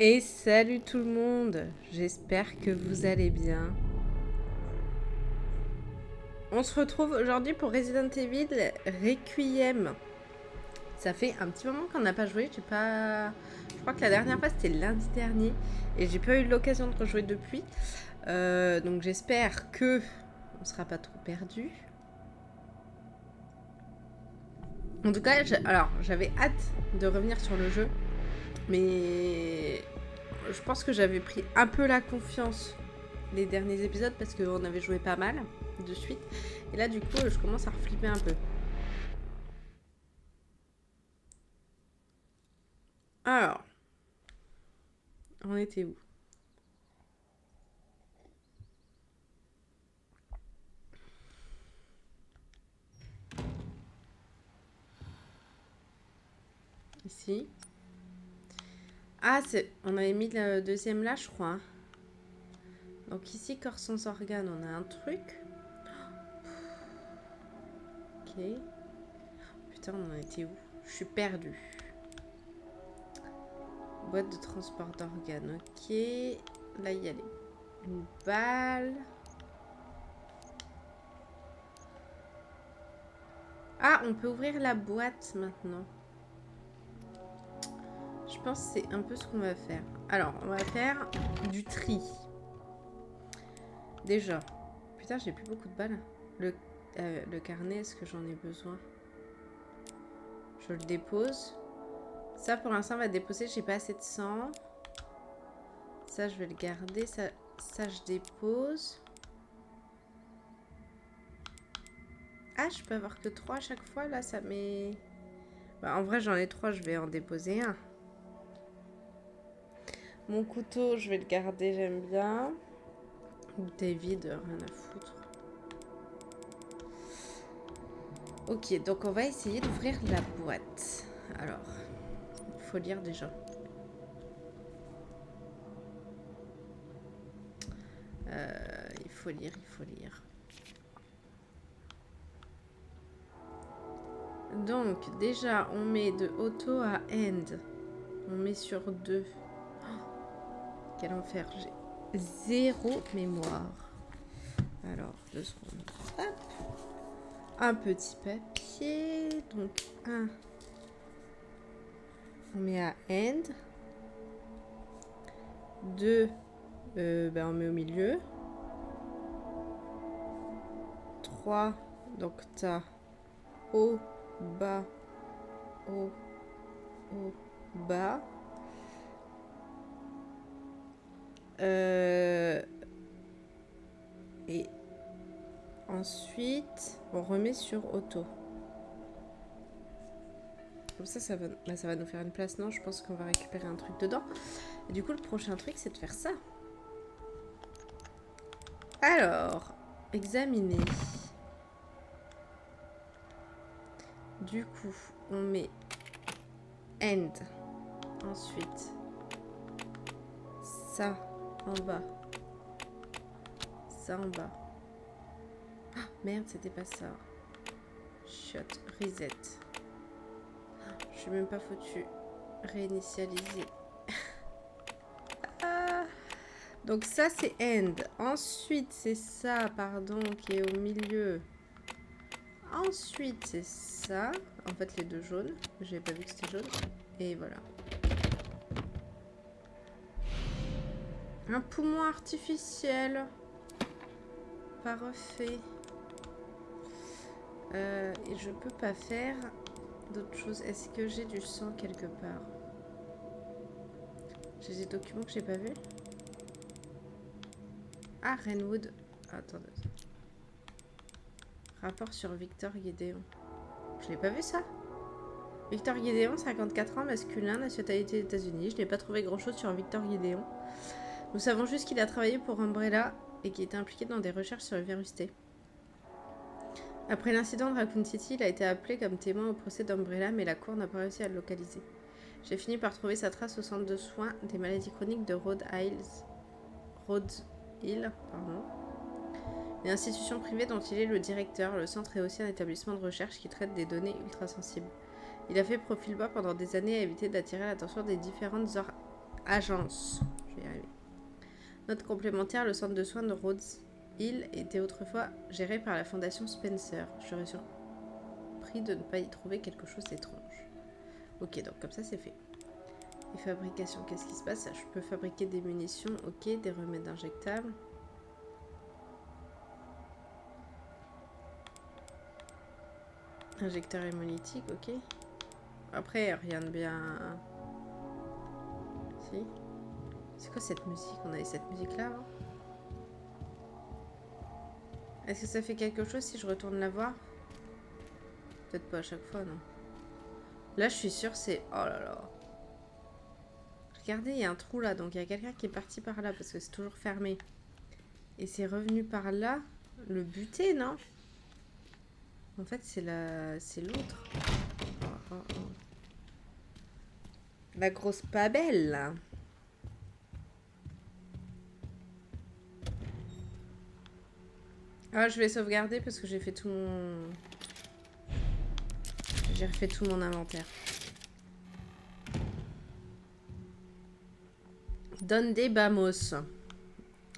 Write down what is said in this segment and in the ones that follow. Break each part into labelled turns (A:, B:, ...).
A: Et salut tout le monde, j'espère que vous allez bien. On se retrouve aujourd'hui pour Resident Evil Requiem. Ça fait un petit moment qu'on n'a pas joué, Je crois que la dernière fois c'était lundi dernier et j'ai pas eu l'occasion de rejouer depuis. Donc j'espère que on sera pas trop perdu. En tout cas, j'avais hâte de revenir sur le jeu, mais je pense que j'avais pris un peu la confiance les derniers épisodes parce qu'on avait joué pas mal de suite. Et là, du coup, je commence à reflipper un peu. Alors, on était où? Ici. Ah, on avait mis le deuxième là, je crois. Donc ici, corps sans organe, on a un truc. Ok. Putain, on en était où? Je suis perdue. Boîte de transport d'organes, ok. Là, il y a une balle. Ah, on peut ouvrir la boîte maintenant. Je pense que c'est un peu ce qu'on va faire. Alors, on va faire du tri. Déjà. Putain, j'ai plus beaucoup de balles. Le carnet, est-ce que j'en ai besoin? Je le dépose. Ça, pour l'instant, on va déposer. J'ai pas assez de sang. Ça, je vais le garder. Ça je dépose. Ah, je peux avoir que 3 à chaque fois. Là, ça met... Bah, en vrai, j'en ai 3. Je vais en déposer un. Mon couteau, je vais le garder. J'aime bien. Bouteille vide, rien à foutre. Ok, donc on va essayer d'ouvrir la boîte. Alors, il faut lire déjà. Il faut lire, il faut lire. Donc, déjà, on met de auto à end. On met sur 2. Oh, quel enfer, j'ai 0 mémoire. Alors, 2 secondes. Hop. Un petit papier. Donc, 1. On met à end. 2. On met au milieu. 3. Donc, t'as haut, bas, haut, haut, bas. Et ensuite, on remet sur auto. Comme ça, ça va nous faire une place. Non, je pense qu'on va récupérer un truc dedans. Et du coup, le prochain truc, c'est de faire ça. Alors, examiner. Du coup, on met end. Ensuite, ça en bas. Ça en bas. Ah, merde, c'était pas ça. Shot, reset. Je suis même pas foutu. Réinitialiser. Ah. Donc ça, c'est end. Ensuite, c'est ça, pardon, qui est au milieu. Ensuite, c'est ça. En fait, les deux jaunes. J'avais pas vu que c'était jaune. Et voilà. Un poumon artificiel. Parfait. Et je peux pas faire d'autres choses. Est-ce que j'ai du sang quelque part? J'ai des documents que j'ai pas vus. Ah, Renwood. Attendez. Rapport sur Victor Gédéon. Je l'ai pas vu ça. Victor Gédéon, 54 ans, masculin, nationalité des États-Unis. Je n'ai pas trouvé grand-chose sur Victor Gédéon. Nous savons juste qu'il a travaillé pour Umbrella et qu'il était impliqué dans des recherches sur le virus T. Après l'incident de Raccoon City, il a été appelé comme témoin au procès d'Umbrella, mais la cour n'a pas réussi à le localiser. J'ai fini par trouver sa trace au centre de soins des maladies chroniques de Rhode Hill, une institution privée dont il est le directeur. Le centre est aussi un établissement de recherche qui traite des données ultra sensibles. Il a fait profil bas pendant des années à éviter d'attirer l'attention des différentes Agence. Je vais y arriver. Note complémentaire, le centre de soins de Rhodes Hill était autrefois géré par la fondation Spencer. Je serais surpris de ne pas y trouver quelque chose d'étrange. Ok, donc comme ça c'est fait. Et fabrication, qu'est-ce qui se passe? Je peux fabriquer des munitions, ok, des remèdes injectables. Injecteur hémolytique, ok. Après, rien de bien... Si. C'est quoi cette musique? On avait cette musique-là avant. Est-ce que ça fait quelque chose si je retourne la voir? Peut-être pas à chaque fois, non. Là, je suis sûre, c'est... Oh là là. Regardez, il y a un trou là, donc il y a quelqu'un qui est parti par là, parce que c'est toujours fermé. Et c'est revenu par là. Le buter, non? En fait, c'est la... c'est l'autre. Oh, oh, oh. La grosse pas belle, là. Ah, je vais sauvegarder parce que j'ai fait tout mon... J'ai refait tout mon inventaire. Donne des Bamos.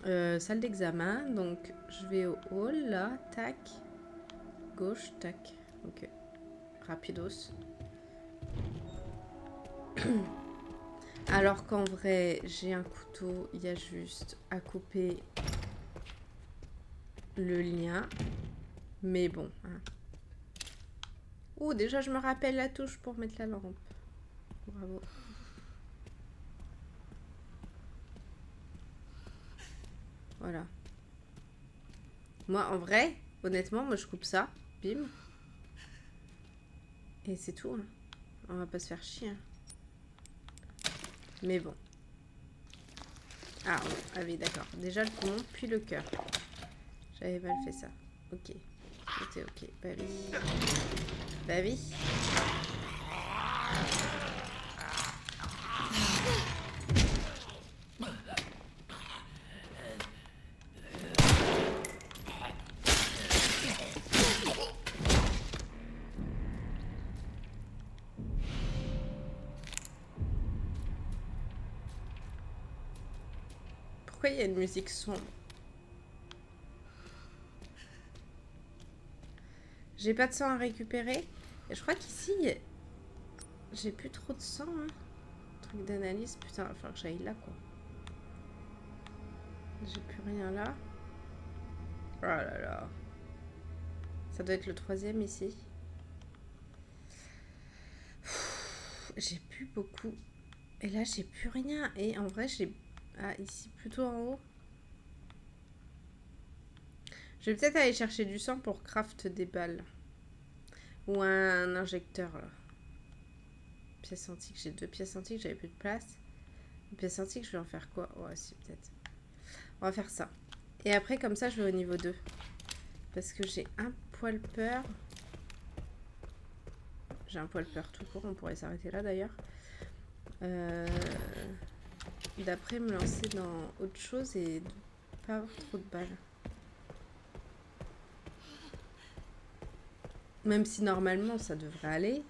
A: Salle d'examen. Donc, je vais au hall, là. Tac. Gauche, tac. Ok. Rapidos. Alors qu'en vrai, j'ai un couteau. Il y a juste à couper le lien. Mais bon. Hein. Oh, déjà, je me rappelle la touche pour mettre la lampe. Bravo. Voilà. Moi, en vrai, honnêtement, moi, je coupe ça. Bim. Et c'est tout. Hein. On va pas se faire chier. Hein. Mais bon. Ah, ah oui, d'accord. Déjà le poumon, puis le cœur. J'avais mal fait ça. Ok. Tout est ok. Bah oui. Bah oui. Pourquoi il y a une musique sombre? J'ai pas de sang à récupérer. Et je crois qu'ici, j'ai plus trop de sang. Hein. Truc d'analyse. Putain, il va falloir que j'aille là, quoi. J'ai plus rien là. Oh là là. Ça doit être le 3e ici. J'ai plus beaucoup. Et là, j'ai plus rien. Et en vrai, j'ai... Ah, ici, plutôt en haut. Je vais peut-être aller chercher du sang pour craft des balles. Ou un injecteur, là. Pièce antique. J'ai 2 pièces antiques. J'avais plus de place. Une pièce antique, je vais en faire quoi? Ouais, si, peut-être. On va faire ça. Et après, comme ça, je vais au niveau 2. Parce que j'ai un poil peur. J'ai un poil peur tout court. On pourrait s'arrêter là, d'ailleurs. D'après, me lancer dans autre chose et pas avoir trop de balles. Même si normalement ça devrait aller.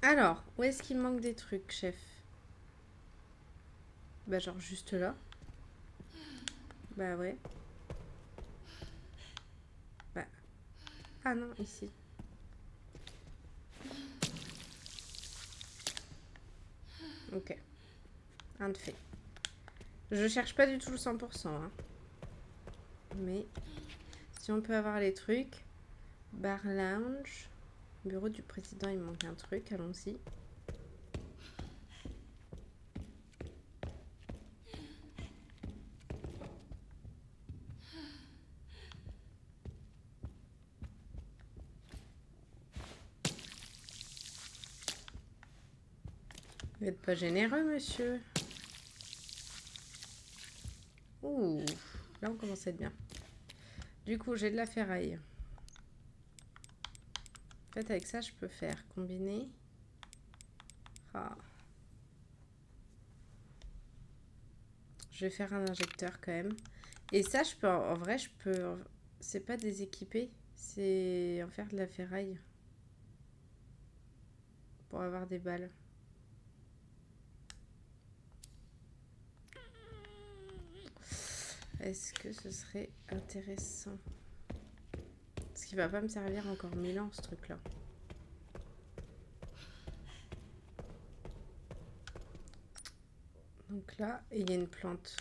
A: Alors, où est-ce qu'il manque des trucs, chef? Bah genre juste là. Bah ouais. Bah. Ah non, ici. Ok. Un de fait. Je cherche pas du tout le 100%. Hein. Mais si on peut avoir les trucs. Bar lounge. Bureau du président, il manque un truc. Allons-y. Vous n'êtes pas généreux, monsieur. Ouh. Là, on commence à être bien. Du coup, j'ai de la ferraille. En fait, avec ça, je peux faire combiner. Ah. Je vais faire un injecteur quand même. Et ça, je peux, en vrai, je peux C'est pas déséquipé, c'est en faire de la ferraille. Pour avoir des balles. Est-ce que ce serait intéressant? Parce qu'il va pas me servir encore 1000 ans ce truc-là. Donc là, il y a une plante.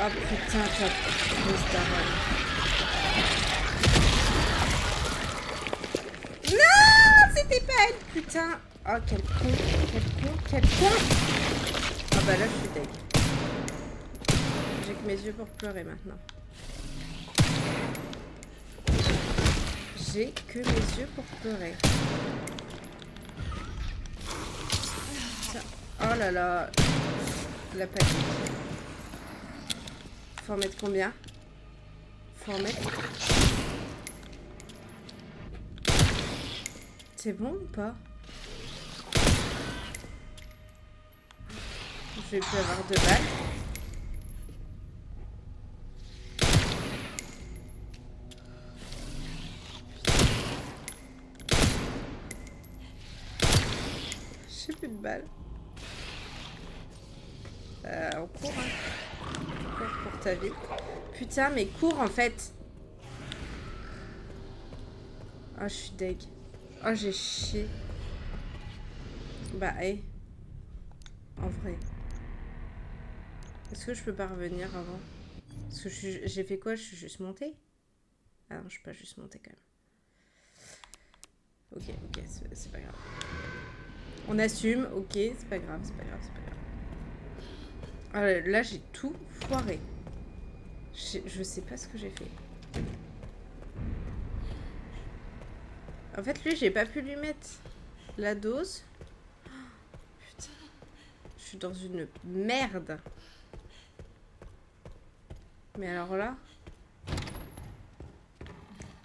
A: Oh putain, top. Non, c'était pas elle, putain. Oh, quel con, quel con, quel con. Ah bah là, je suis deg. J'ai que mes yeux pour pleurer maintenant. J'ai que mes yeux pour pleurer. Ça. Oh là là. La panique. Faut en mettre combien? Faut en mettre... C'est bon ou pas? Je vais plus avoir de balles. J'ai plus de balles. On court, hein. Cours pour ta vie. Putain, mais cours en fait. Oh, je suis deg. Oh, j'ai chié. Bah, hé. En vrai. Est-ce que je peux pas revenir avant? Parce que j'ai fait quoi? Je suis juste montée? Ah non, je suis pas juste montée quand même. Ok, c'est pas grave. On assume, ok, c'est pas grave, c'est pas grave, c'est pas grave. Ah, là, j'ai tout foiré. Je sais pas ce que j'ai fait. En fait, lui, j'ai pas pu lui mettre la dose. Oh, putain. Je suis dans une merde. Mais alors là...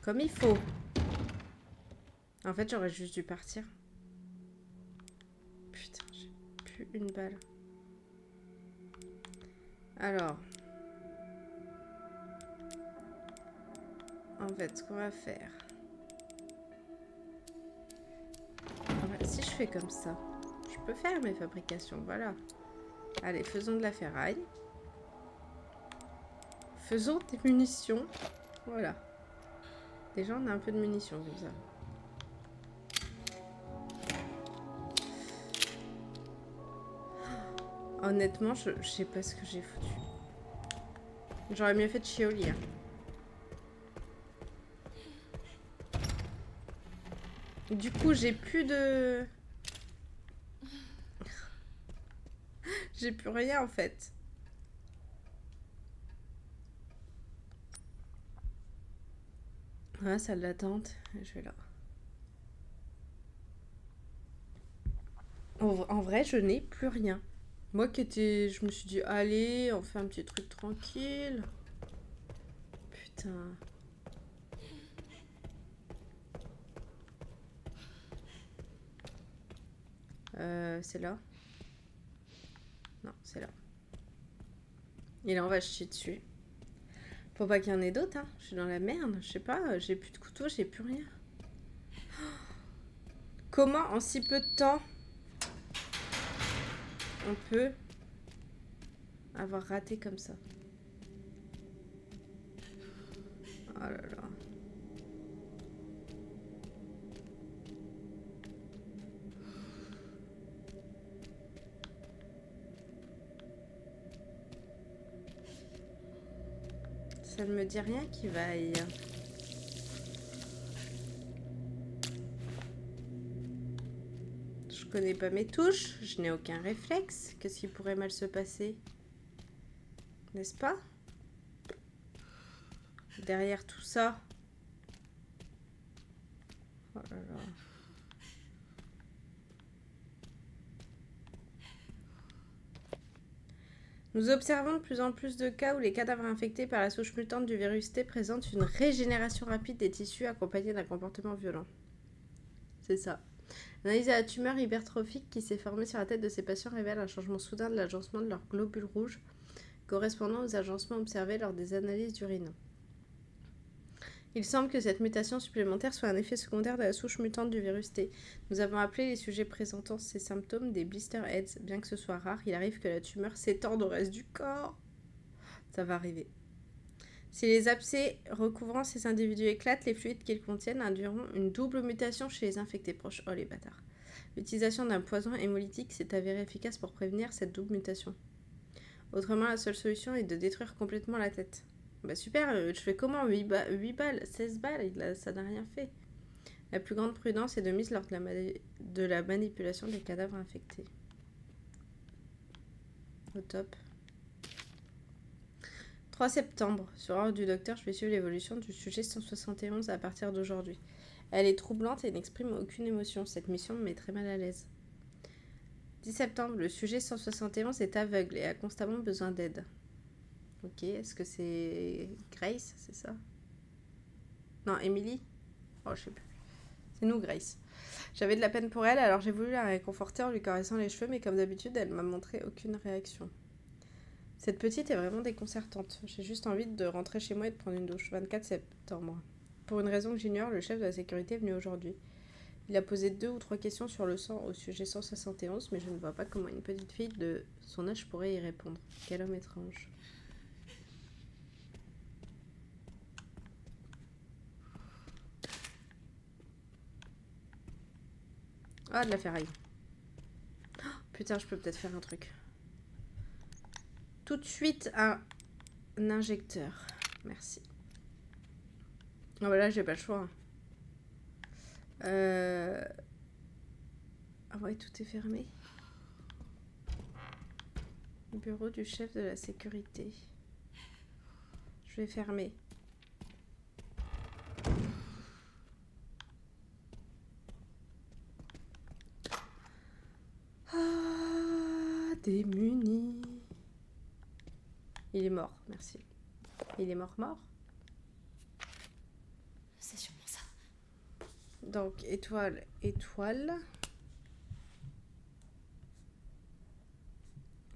A: Comme il faut. En fait, j'aurais juste dû partir. Putain, j'ai plus une balle. Alors... En fait, ce qu'on va faire... Si je fais comme ça, je peux faire mes fabrications, voilà. Allez, faisons de la ferraille. Faisons des munitions. Voilà. Déjà, on a un peu de munitions comme ça. Honnêtement, je sais pas ce que j'ai foutu. J'aurais mieux fait de chier au lit. Hein. Du coup, j'ai plus de... J'ai plus rien en fait. Voilà, salle d'attente. Je vais là. En vrai, je n'ai plus rien. Moi qui étais... Je me suis dit, allez, on fait un petit truc tranquille. Putain. C'est là. Non, c'est là. Et là, on va chier dessus. Faut pas qu'il y en ait d'autres, hein. Je suis dans la merde. Je sais pas, j'ai plus de couteau, j'ai plus rien. Comment, en si peu de temps, on peut avoir raté comme ça? Oh là là. Ça ne me dit rien qui vaille. Je connais pas mes touches, je n'ai aucun réflexe. Qu'est-ce qui pourrait mal se passer? N'est-ce pas? Derrière tout ça. Oh là là. Nous observons de plus en plus de cas où les cadavres infectés par la souche mutante du virus T présentent une régénération rapide des tissus accompagnée d'un comportement violent. C'est ça. L'analyse de la tumeur hypertrophique qui s'est formée sur la tête de ces patients révèle un changement soudain de l'agencement de leurs globules rouges correspondant aux agencements observés lors des analyses d'urine. Il semble que cette mutation supplémentaire soit un effet secondaire de la souche mutante du virus T. Nous avons appelé les sujets présentant ces symptômes des blister heads. Bien que ce soit rare, il arrive que la tumeur s'étende au reste du corps. Ça va arriver. Si les abcès recouvrant ces individus éclatent, les fluides qu'ils contiennent induiront une double mutation chez les infectés proches. Oh les bâtards. L'utilisation d'un poison hémolytique s'est avérée efficace pour prévenir cette double mutation. Autrement, la seule solution est de détruire complètement la tête. Bah super, je fais comment 8 balles, 16 balles, ça n'a rien fait. La plus grande prudence est de mise lors de la manipulation des cadavres infectés. Au top. 3 septembre. Sur ordre du docteur, je vais suivre l'évolution du sujet 171 à partir d'aujourd'hui. Elle est troublante et n'exprime aucune émotion. Cette mission me met très mal à l'aise. 10 septembre. Le sujet 171 est aveugle et a constamment besoin d'aide. Ok, est-ce que c'est Grace, c'est ça? Non, Emily? Oh, je sais plus. C'est nous, Grace. J'avais de la peine pour elle, alors j'ai voulu la réconforter en lui caressant les cheveux, mais comme d'habitude, elle m'a montré aucune réaction. Cette petite est vraiment déconcertante. J'ai juste envie de rentrer chez moi et de prendre une douche. 24 septembre. Pour une raison que j'ignore, le chef de la sécurité est venu aujourd'hui. Il a posé 2 ou 3 questions sur le sang au sujet 171, mais je ne vois pas comment une petite fille de son âge pourrait y répondre. Quel homme étrange. Ah, de la ferraille. Oh, putain, je peux peut-être faire un truc. Tout de suite un injecteur. Merci. Oh, bah là, j'ai pas le choix. Ah ouais, tout est fermé. Bureau du chef de la sécurité. Je vais fermer. Ah, démuni. Il est mort, merci. Il est mort.
B: C'est sûrement ça.
A: Donc, étoile.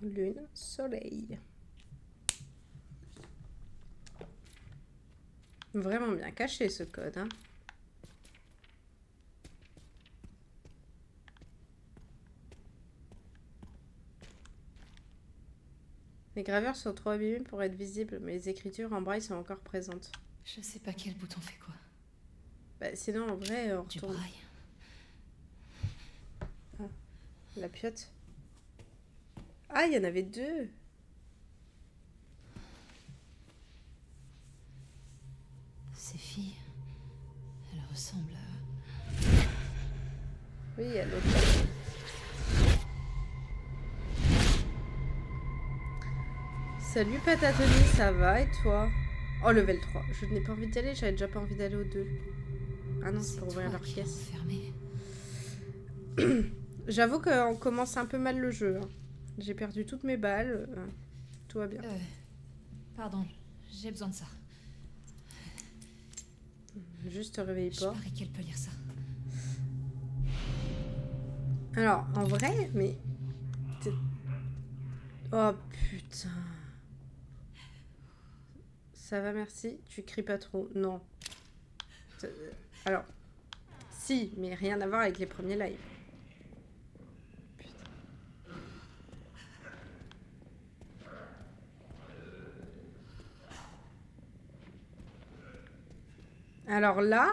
A: Lune, soleil. Vraiment bien caché ce code, hein. Les gravures sont trop abîmées pour être visibles, mais les écritures en braille sont encore présentes.
B: Je sais pas quel bouton fait quoi.
A: Bah, sinon, en vrai, on
B: Du
A: retourne.
B: braille.
A: Ah, la piote. Ah, il y en avait 2.
B: Ces filles, elles ressemblent à...
A: Oui, il y a l'autre. Salut Patatoni, ça va et toi? Oh, level 3. Je n'ai pas envie d'y aller, j'avais déjà pas envie d'aller au 2. Ah non, c'est pour ouvrir leur caisse.
B: Fermé.
A: J'avoue qu'on commence un peu mal le jeu. Hein. J'ai perdu toutes mes balles. Tout va bien.
B: Pardon, j'ai besoin de ça.
A: Juste te réveille
B: Je
A: pas.
B: parie qu'elle peut lire ça.
A: Alors, en vrai, mais... Oh putain. Ça va, merci. Tu cries pas trop. Non. Alors, si, mais rien à voir avec les premiers lives. Putain. Alors là,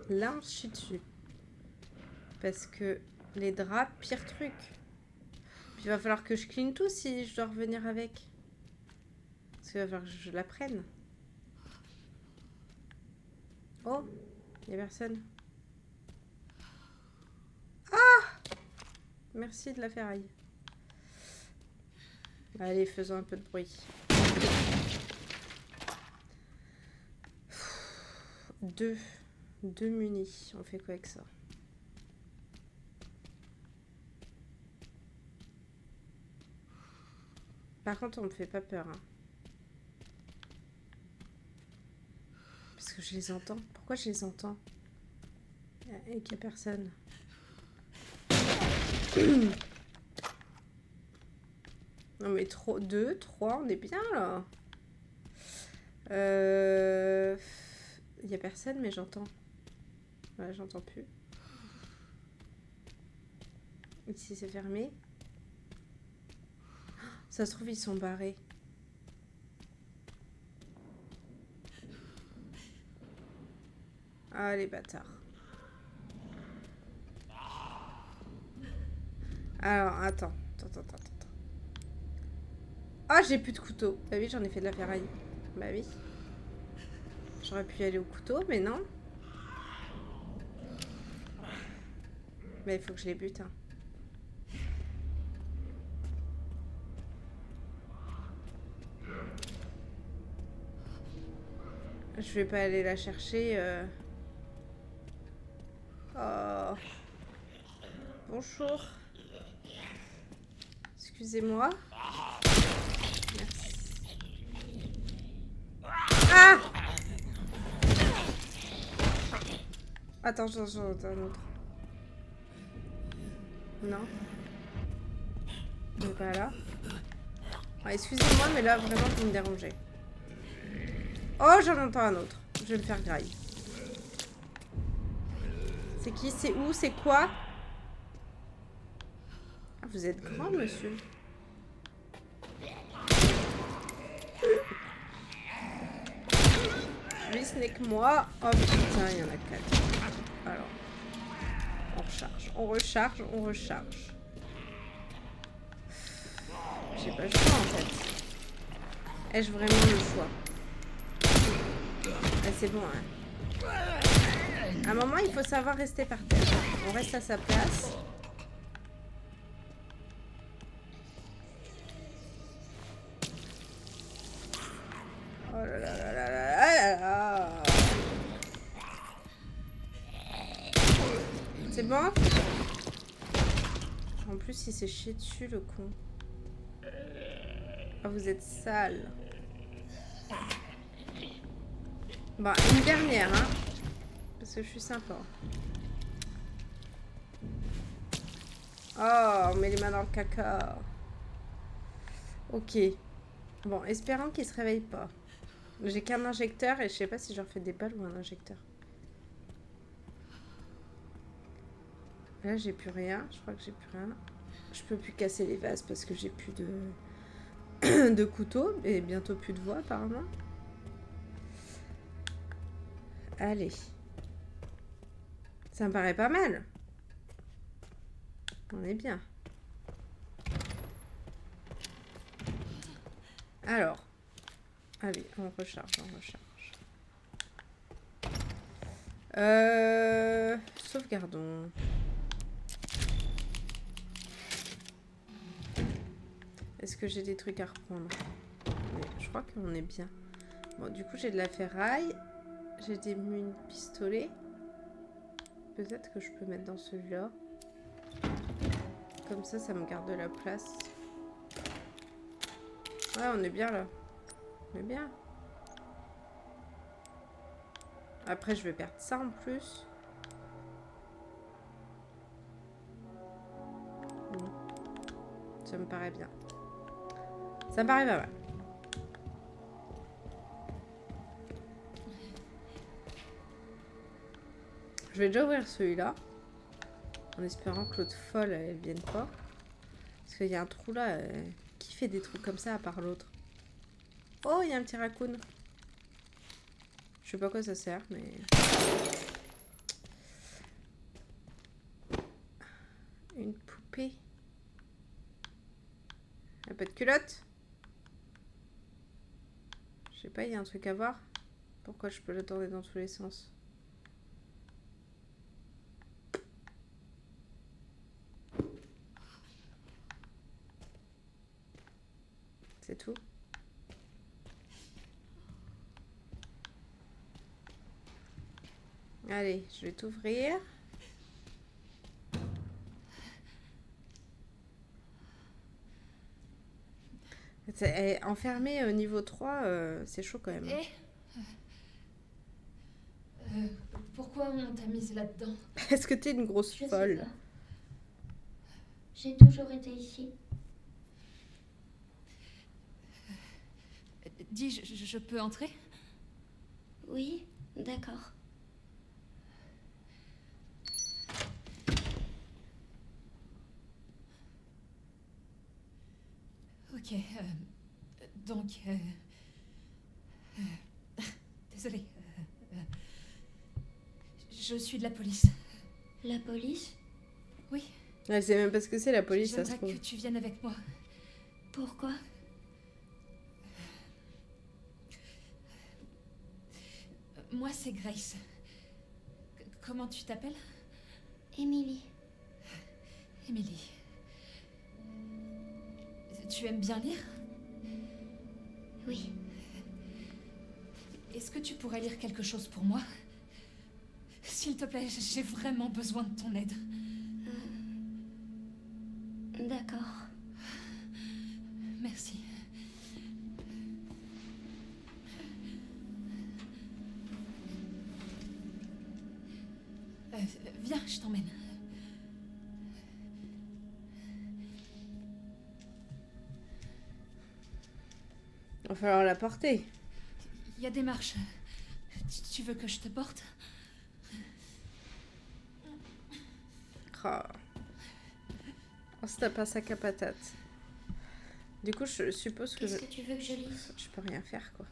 A: on se chie dessus. Parce que les draps, pire truc. Puis il va falloir que je clean tout si je dois revenir avec. Parce qu'il va falloir que je la prenne. Oh, il n'y a personne. Ah! Merci de la ferraille. Allez, faisons un peu de bruit. Deux munis. On fait quoi avec ça? Par contre, on me fait pas peur. Hein. Parce que je les entends. Pourquoi je les entends? Et qu'il n'y a personne. Non mais 2, 3, on est bien là. Il y a personne mais j'entends. Ouais, j'entends plus. Ici c'est fermé. Ça se trouve ils sont barrés. Ah les bâtards. Alors attends. Ah j'ai plus de couteau. Bah oui j'en ai fait de la ferraille. Bah oui. J'aurais pu y aller au couteau mais non. Mais il faut que je les bute. Hein. Je vais pas aller la chercher. Oh. Bonjour. Excusez-moi. Merci. Ah! Attends, j'en ai un autre. Non. Il est pas là. Ah, excusez-moi, mais là, vraiment, vous me dérangez. Oh, j'en entends un autre. Je vais me faire graille. C'est qui? C'est où? C'est quoi? Ah, vous êtes grand, monsieur. Lui, ce n'est que moi. Oh putain, il y en a 4. Alors. On recharge, on recharge, on recharge. J'ai pas le choix en fait. Ai-je vraiment le choix? Ah, c'est bon, hein. À un moment, il faut savoir rester par terre. On reste à sa place. Oh là là là là là là. C'est bon? En plus, il s'est chié dessus, le con. Ah, vous êtes sale. Bon, une dernière, hein. Parce que je suis sympa. Oh, on met les mains dans le caca. Ok. Bon, espérons qu'il se réveille pas. J'ai qu'un injecteur et je sais pas si j'en fais des balles ou un injecteur. Là, j'ai plus rien. Je crois que j'ai plus rien. Je peux plus casser les vases parce que j'ai plus de couteau. Et bientôt plus de voix, apparemment. Allez. Ça me paraît pas mal. On est bien. Alors. Allez, on recharge, on recharge. Sauvegardons. Est-ce que j'ai des trucs à reprendre? Mais je crois qu'on est bien. Bon, du coup, j'ai de la ferraille. J'ai des pistolets. Peut-être que je peux mettre dans celui-là. Comme ça me garde de la place. Ouais, on est bien là. On est bien. Après, je vais perdre ça en plus. Bon. Ça me paraît bien. Ça me paraît pas mal. Je vais déjà ouvrir celui-là. En espérant que l'autre folle, elle vienne pas. Parce qu'il y a un trou là. Qui fait des trous comme ça à part l'autre? Oh, il y a un petit raccoon. Je sais pas à quoi ça sert, mais... Une poupée. Un peu de culotte. Je sais pas, il y a un truc à voir. Pourquoi je peux le tourner dans tous les sens? C'est tout. Allez, je vais t'ouvrir. Enfermé au niveau 3, c'est chaud quand même.
B: Pourquoi on t'a mise là-dedans?
A: Est-ce que t'es une grosse folle?
C: J'ai toujours été ici.
B: Dis, je peux entrer?
C: Oui, d'accord.
B: Ok, donc... désolée. Je suis de la police.
C: La police?
B: Oui,
A: Elle sait même pas ce que c'est la police, ça se
B: j'aimerais
A: trouve.
B: que tu viennes avec moi.
C: Pourquoi?
B: Moi, c'est Grace. Comment tu t'appelles?
C: Émilie.
B: Émilie. Tu aimes bien lire?
C: Oui.
B: Est-ce que tu pourrais lire quelque chose pour moi? S'il te plaît, j'ai vraiment besoin de ton aide.
C: D'accord.
B: Merci. Viens, je t'emmène.
A: Il va falloir la porter.
B: Il y a des marches. Tu veux que je te porte?
A: Oh, oh c'est pas sac à patate. Du coup, je suppose que
C: Qu'est-ce que tu veux que je lise?
A: je peux rien faire, quoi.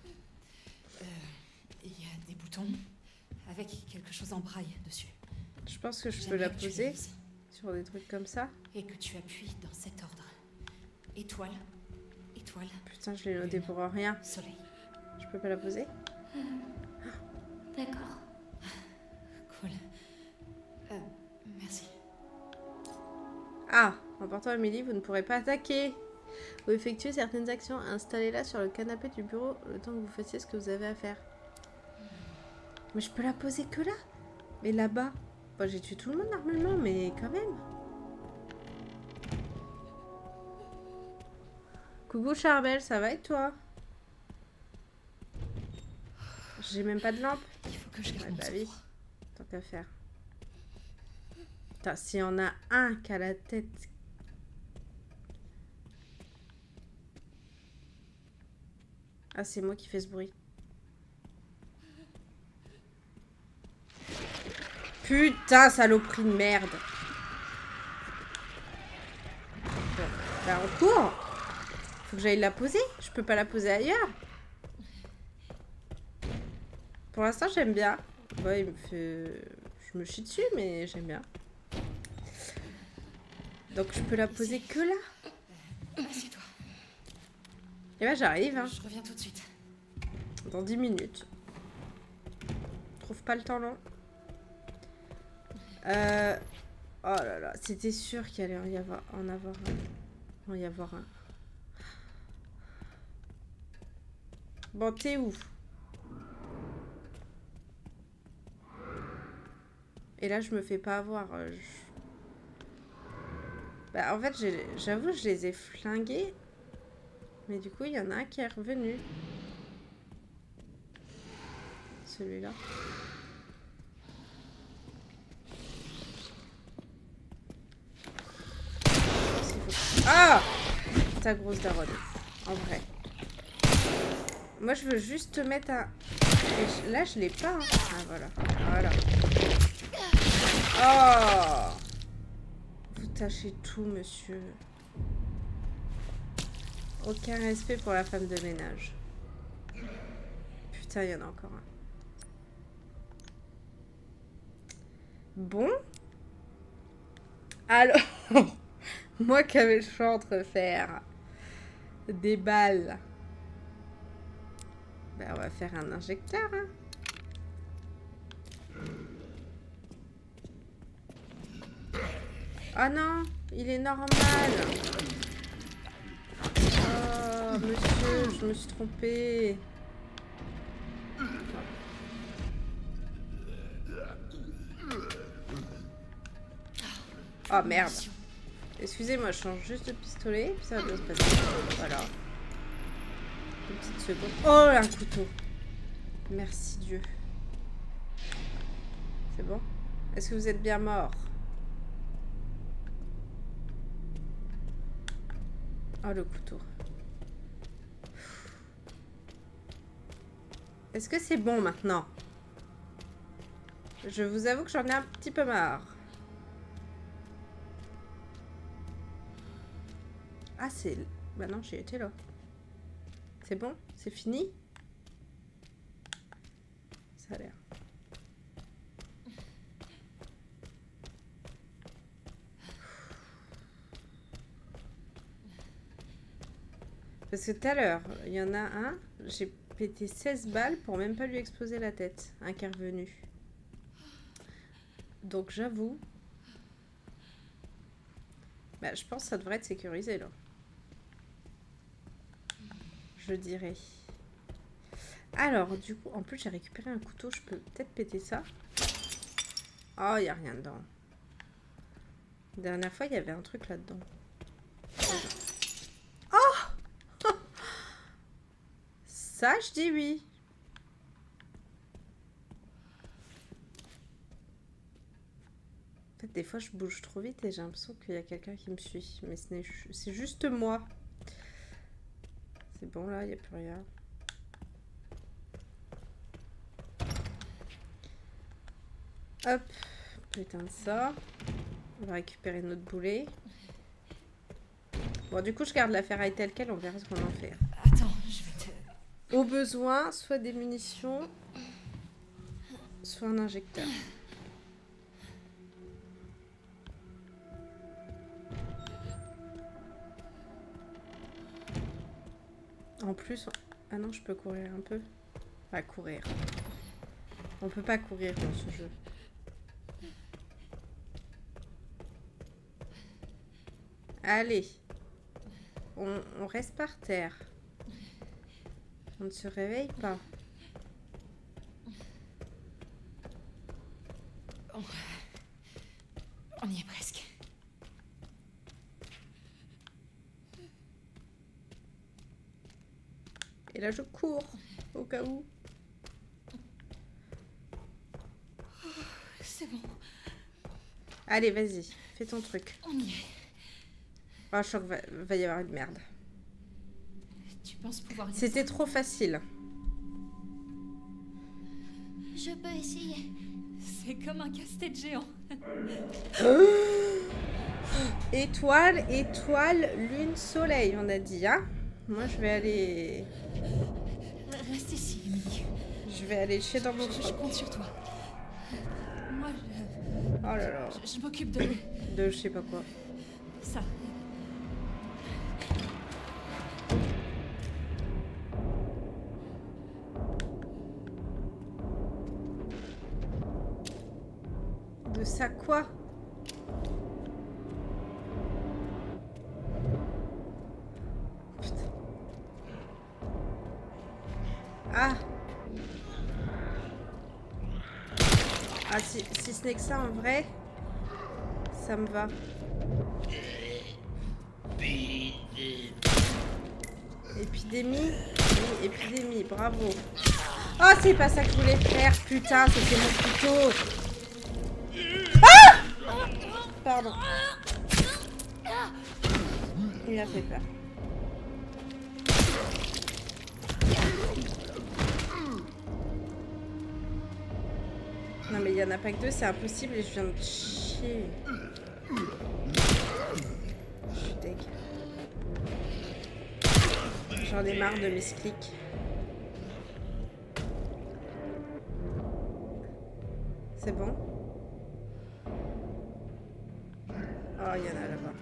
B: Il y a des boutons avec quelque chose en braille dessus.
A: Je pense que je peux la
B: J'aimerais que tu
A: poser
B: lises
A: sur des trucs comme ça.
B: et que tu appuies dans cet ordre. Étoile, étoile,
A: Putain, je l'ai noté pour rien.
B: soleil.
A: Je peux pas la poser?
C: D'accord.
B: Cool. Merci.
A: Ah, en portant Amélie, vous ne pourrez pas attaquer. Vous effectuez certaines actions. Installez-la sur le canapé du bureau le temps que vous fassiez ce que vous avez à faire. Mais je peux la poser que là? Mais là-bas? Bon, j'ai tué tout le monde normalement, mais quand même. Coucou Charbel, ça va et toi? J'ai même pas de lampe.
B: Il faut que je garde
A: Ouais,
B: mon
A: bah oui.
B: sang-froid.
A: Tant qu'à faire. Putain, s'il y en a un qui a la tête... Ah, c'est moi qui fais ce bruit. Putain, saloperie de merde. Bon, bah on court. Faut que j'aille la poser. Je peux pas la poser ailleurs. Pour l'instant, j'aime bien. Bon, il me fait... Je me chie dessus, mais j'aime bien. Donc, je peux la poser que là.
B: Assieds-toi.
A: Et là, j'arrive, hein.
B: Je reviens tout de suite.
A: Dans 10 minutes. Trouve pas le temps long. Oh là là, c'était sûr qu'il allait en avoir un. Il va y avoir un. Bon, t'es où? Et là, je me fais pas avoir. Bah, en fait, j'avoue, je les ai flingués. Mais du coup, il y en a un qui est revenu. Celui-là. Ah! Ta grosse daronne. En vrai. Moi, je veux juste te mettre un... Là, je l'ai pas. Hein. Ah, voilà. Voilà. Oh! Vous tâchez tout, monsieur. Aucun respect pour la femme de ménage. Putain, il y en a encore un. Bon. Alors... Moi qui avais le choix entre faire des balles. Ben, on va faire un injecteur, hein. Oh non, il est normal. Oh, monsieur, je me suis trompée. Oh merde. Excusez-moi, je change juste de pistolet, puis ça va bien se passer. Voilà. Une petite seconde. Oh, un couteau. Merci Dieu. C'est bon? Est-ce que vous êtes bien mort? Oh, le couteau. Est-ce que c'est bon maintenant? Je vous avoue que j'en ai un petit peu marre. Ah, c'est... Bah non, j'ai été là. C'est bon? C'est fini? Ça a l'air. Parce que tout à l'heure, il y en a un, j'ai pété 16 balles pour même pas lui exploser la tête. Un qui est revenu. Donc j'avoue... Bah, je pense que ça devrait être sécurisé, là. Je dirais. Alors, du coup, en plus, j'ai récupéré un couteau. Je peux peut-être péter ça. Oh, il n'y a rien dedans. La dernière fois, il y avait un truc là-dedans. Oh! Ça, je dis oui. En fait, des fois, je bouge trop vite et j'ai l'impression qu'il y a quelqu'un qui me suit. Mais c'est juste moi. C'est bon, là, il n'y a plus rien. Hop, on peut éteindre ça. On va récupérer notre boulet. Bon, du coup, je garde la ferraille telle quelle, on verra ce qu'on en fait.
B: Attends, je vais te...
A: Au besoin, soit des munitions, soit un injecteur. En plus... Ah non, je peux courir un peu. Pas courir. On peut pas courir dans ce jeu. Allez. On reste par terre. On ne se réveille pas.
B: On y est presque.
A: Et là, je cours. Au cas où.
B: C'est bon,
A: Allez, vas-y. Fais ton truc.
B: on y est.
A: Oh, je sens qu'il va y avoir une merde.
B: Tu penses pouvoir y
A: C'était trop facile.
C: Je peux essayer.
B: C'est comme un casse-tête géant.
A: Étoile, étoile, lune, soleil, on a dit, hein. Moi, je vais aller...
B: Reste ici, Emily.
A: Je vais aller chez dans mon
B: Je
A: truc.
B: compte sur toi. Moi,
A: Oh là là.
B: je m'occupe de...
A: De je sais pas quoi.
B: ça.
A: De ça quoi? Putain. Ah. Ah, si ce n'est que ça en vrai, ça me va. Épidémie? Oui, épidémie, bravo. Oh, c'est pas ça que je voulais faire, putain, c'était mon couteau. Ah! Pardon. Il a fait peur. Non mais il y en a pas que deux, c'est impossible et je viens de chier. Je suis deg. J'en ai marre de mes clics. C'est bon? Oh, il y en a là-bas.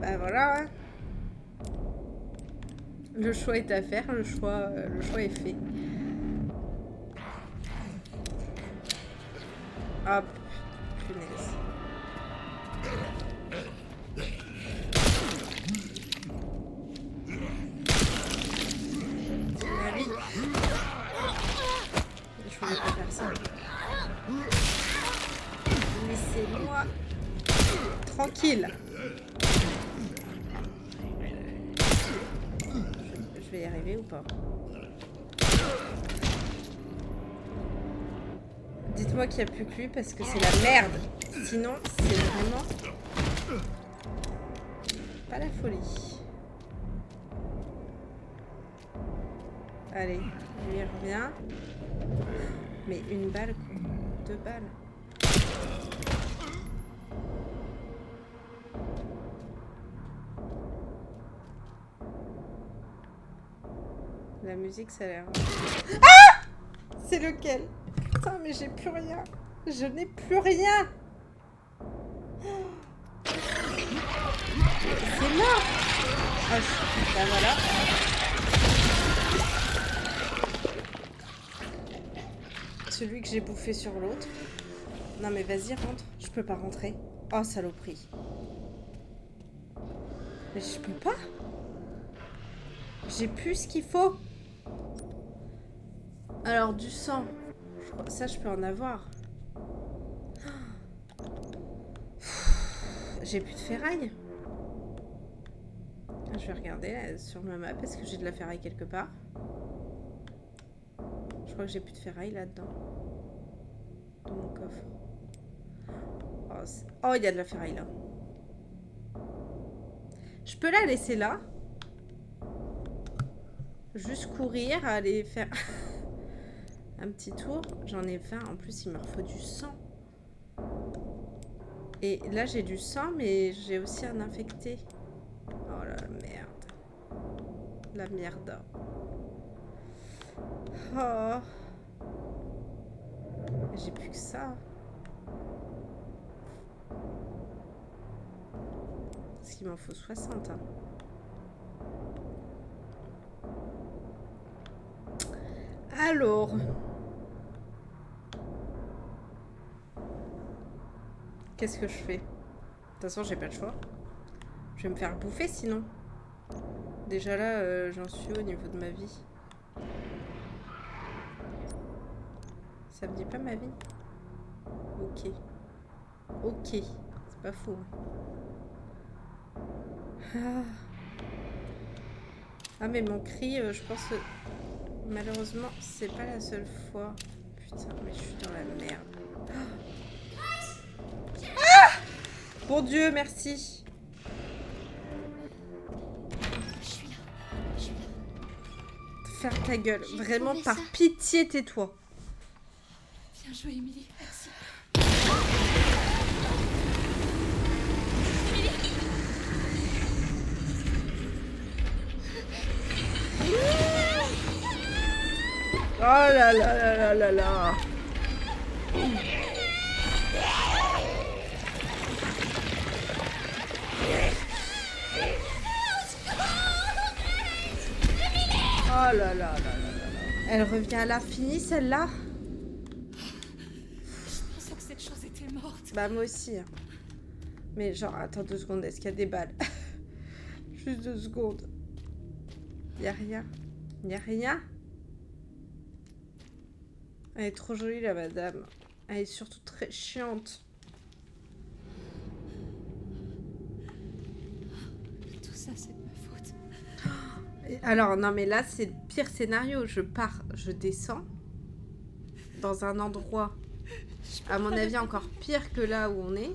A: Bah voilà. Hein. Le choix est à faire, le choix est fait. Hop, punaise. Je voulais pas faire ça. Laissez-moi tranquille. Je vais y arriver ou pas? Dites-moi Dites-moi qu'il n'y a plus que lui parce que c'est la merde. Sinon, c'est vraiment pas la folie. Allez, lui il revient. Mais une balle, quoi. 2 balles. La musique, ça a l'air... Ah! C'est lequel? Putain, mais j'ai plus rien. Je n'ai plus rien. C'est mort. Ah, bah voilà. Celui que j'ai bouffé sur l'autre. Non mais vas-y, rentre. Je peux pas rentrer. Oh, saloperie. Mais je peux pas. J'ai plus ce qu'il faut. Alors, du sang. Ça, je peux en avoir. J'ai plus de ferraille. Je vais regarder là, sur ma map. Est-ce que j'ai de la ferraille quelque part? Je crois que j'ai plus de ferraille là-dedans. Dans mon coffre. Oh, il y a de la ferraille là. Je peux la laisser là. Juste courir, aller faire un petit tour. J'en ai 20. En plus, il me faut du sang. Et là, j'ai du sang, mais j'ai aussi un infecté. Oh la merde. La merde. Oh. J'ai plus que ça. Parce qu'il m'en faut 60. Hein. Alors. Qu'est-ce que je fais? De toute façon, j'ai pas le choix. Je vais me faire bouffer sinon. Déjà là, j'en suis au niveau de ma vie. Ça me dit pas ma vie? Ok. Ok. C'est pas fou. Hein. Ah mais mon cri, je pense que malheureusement, c'est pas la seule fois. Putain, mais je suis dans la merde. Ah! Bon Dieu, merci.
B: Je suis là.
A: Faire ta gueule.
C: J'ai
A: Vraiment,
C: trouvé
A: par
C: ça.
A: pitié, tais-toi.
B: Bien joué, Emily. Merci.
A: Oh là là là là là là. Oh là là là là là là. Elle revient à l'infini, celle-là?
B: Je pensais que cette chose était morte.
A: Bah moi aussi. Hein. Mais genre, attends 2 secondes, est-ce qu'il y a des balles? Juste 2 secondes. Y'a rien. Y'a rien. Elle est trop jolie la madame. Elle est surtout très chiante.
B: Tout ça, c'est de ma faute.
A: Alors, non, mais là, c'est le pire scénario. Je pars, je descends dans un endroit, à mon avis, encore pire que là où on est,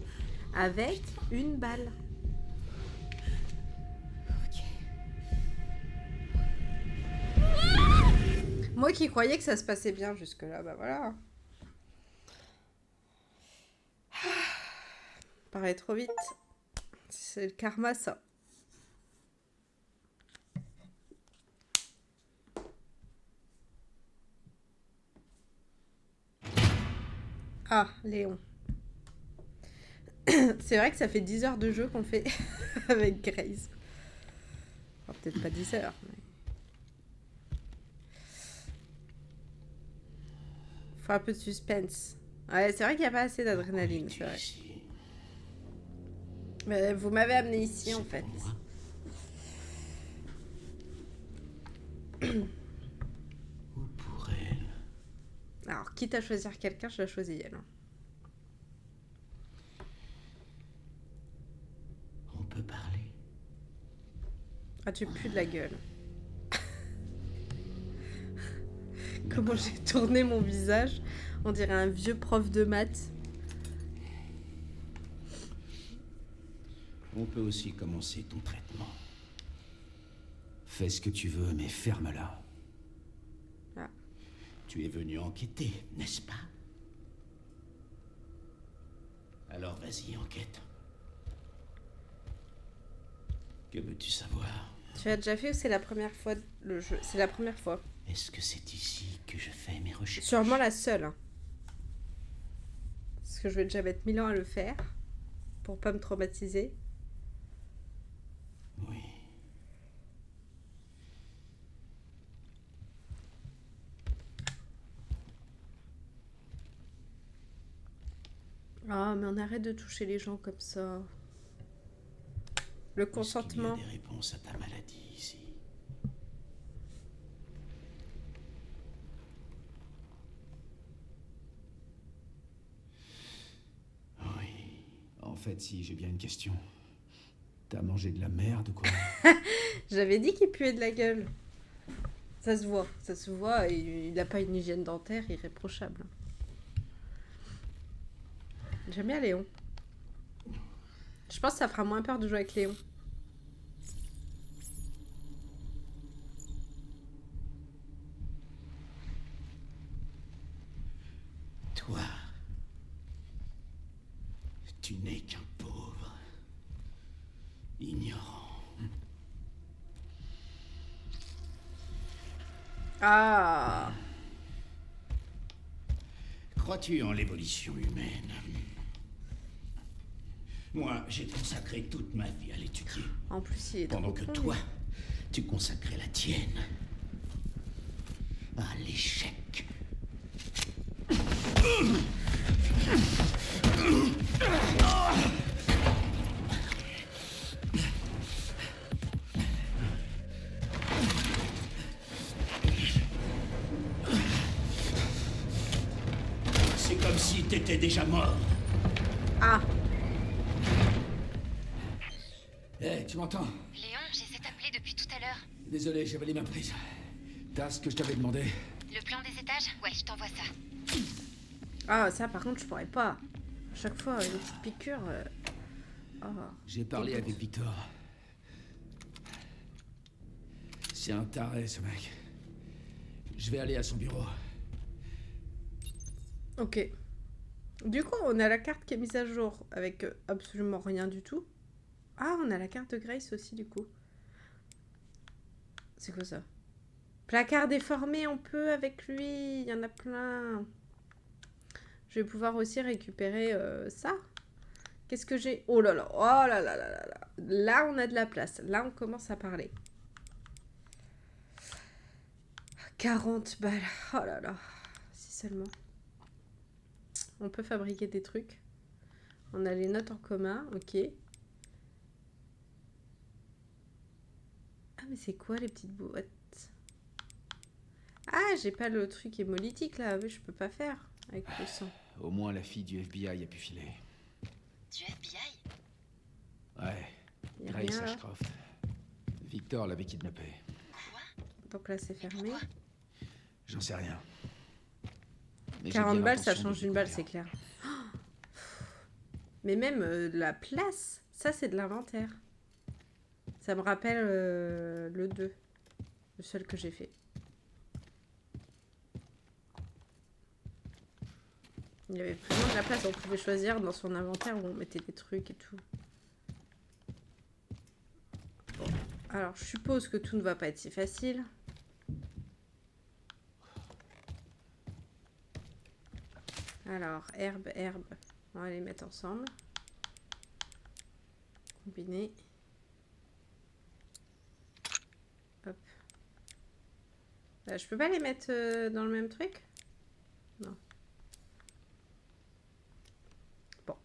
A: avec une balle.
B: Ok.
A: Moi qui croyais que ça se passait bien jusque-là, bah voilà. Paraît trop vite. C'est le karma, ça. Ah, Léon. C'est vrai que ça fait 10 heures de jeu qu'on fait avec Grace. Enfin, peut-être pas 10 heures, mais... Faut un peu de suspense. Ouais, c'est vrai qu'il n'y a pas assez d'adrénaline, c'est vrai. Mais vous m'avez amené ici, en fait.
D: Ou pour elle.
A: Alors, quitte à choisir quelqu'un, je la choisis elle.
D: On peut parler.
A: Ah, tu pues de la gueule. Comment j'ai tourné mon visage. On dirait un vieux prof de maths.
D: On peut aussi commencer ton traitement. Fais ce que tu veux, mais ferme-la.
A: Ah.
D: Tu es venu enquêter, n'est-ce pas? Alors vas-y, enquête. Que veux-tu savoir?
A: Tu as déjà fait ou c'est la première fois le jeu? C'est la première fois.
D: Est-ce que c'est ici que je fais mes recherches?
A: Sûrement la seule. Hein. Parce que je vais déjà mettre 1000 ans à le faire. Pour pas me traumatiser.
D: Oui.
A: Ah, mais on arrête de toucher les gens comme ça. Le consentement.
D: Est-ce qu'il y a des réponses à ta maladie ici? Oui. En fait, si j'ai bien une question. T'as mangé de la merde ou quoi?
A: J'avais dit qu'il puait de la gueule. Ça se voit. Et il n'a pas une hygiène dentaire irréprochable. J'aime bien Léon. Je pense que ça fera moins peur de jouer avec Léon.
D: Toi, tu n'es qu'un pauvre, ignorant.
A: Ah.
D: Crois-tu en l'évolution humaine? Moi, j'ai consacré toute ma vie à l'étudier.
A: En plus, il est
D: Pendant
A: trop
D: que
A: con,
D: toi,
A: lui.
D: tu consacrais la tienne à l'échec. C'est comme si t'étais déjà mort.
A: Ah.
E: Hé, tu m'entends?
C: Léon, j'essaie de t'appeler depuis tout à l'heure.
E: Désolé, j'ai valé ma prise. T'as ce que je t'avais demandé?
C: Le plan des étages? Ouais, je t'envoie ça.
A: Ah, ça, par contre, je pourrais pas. À chaque fois, une petite piqûre. Ah.
E: J'ai parlé
A: Écoute.
E: avec Victor. C'est un taré, ce mec. Je vais aller à son bureau.
A: Ok. Du coup, on a la carte qui est mise à jour avec absolument rien du tout. Ah, on a la carte de Grace aussi, du coup. C'est quoi ça? Placard déformé, on peut avec lui. Il y en a plein. Je vais pouvoir aussi récupérer ça. Qu'est-ce que j'ai? Oh là là, oh là là là là là. Là, on a de la place. Là, on commence à parler. 40 balles. Oh là là. Si seulement. On peut fabriquer des trucs. On a les notes en commun, ok. Ah, mais c'est quoi les petites boîtes? Ah, j'ai pas le truc hémolytique là. Oui, je peux pas faire avec le sang.
E: Au moins, la fille du FBI a pu filer.
C: Du FBI?
E: Ouais,
A: Y a
E: Grace
A: rien là.
E: Ashcroft. Victor l'avait kidnappée.
C: Quoi?
A: Donc là, c'est fermé.
C: Pourquoi?
E: J'en sais rien. Mais j'ai
A: 40
E: bien
A: balles, ça
E: l'intention de
A: change d'une balle,
E: découvrir.
A: c'est clair. Oh. Mais même la place, ça c'est de l'inventaire. Ça me rappelle le 2, le seul que j'ai fait. Il y avait vraiment de la place, on pouvait choisir dans son inventaire où on mettait des trucs et tout. Bon. Alors, je suppose que tout ne va pas être si facile. Alors, herbe. On va les mettre ensemble. Combiner. Hop. Je peux pas les mettre dans le même truc? Non. Bon.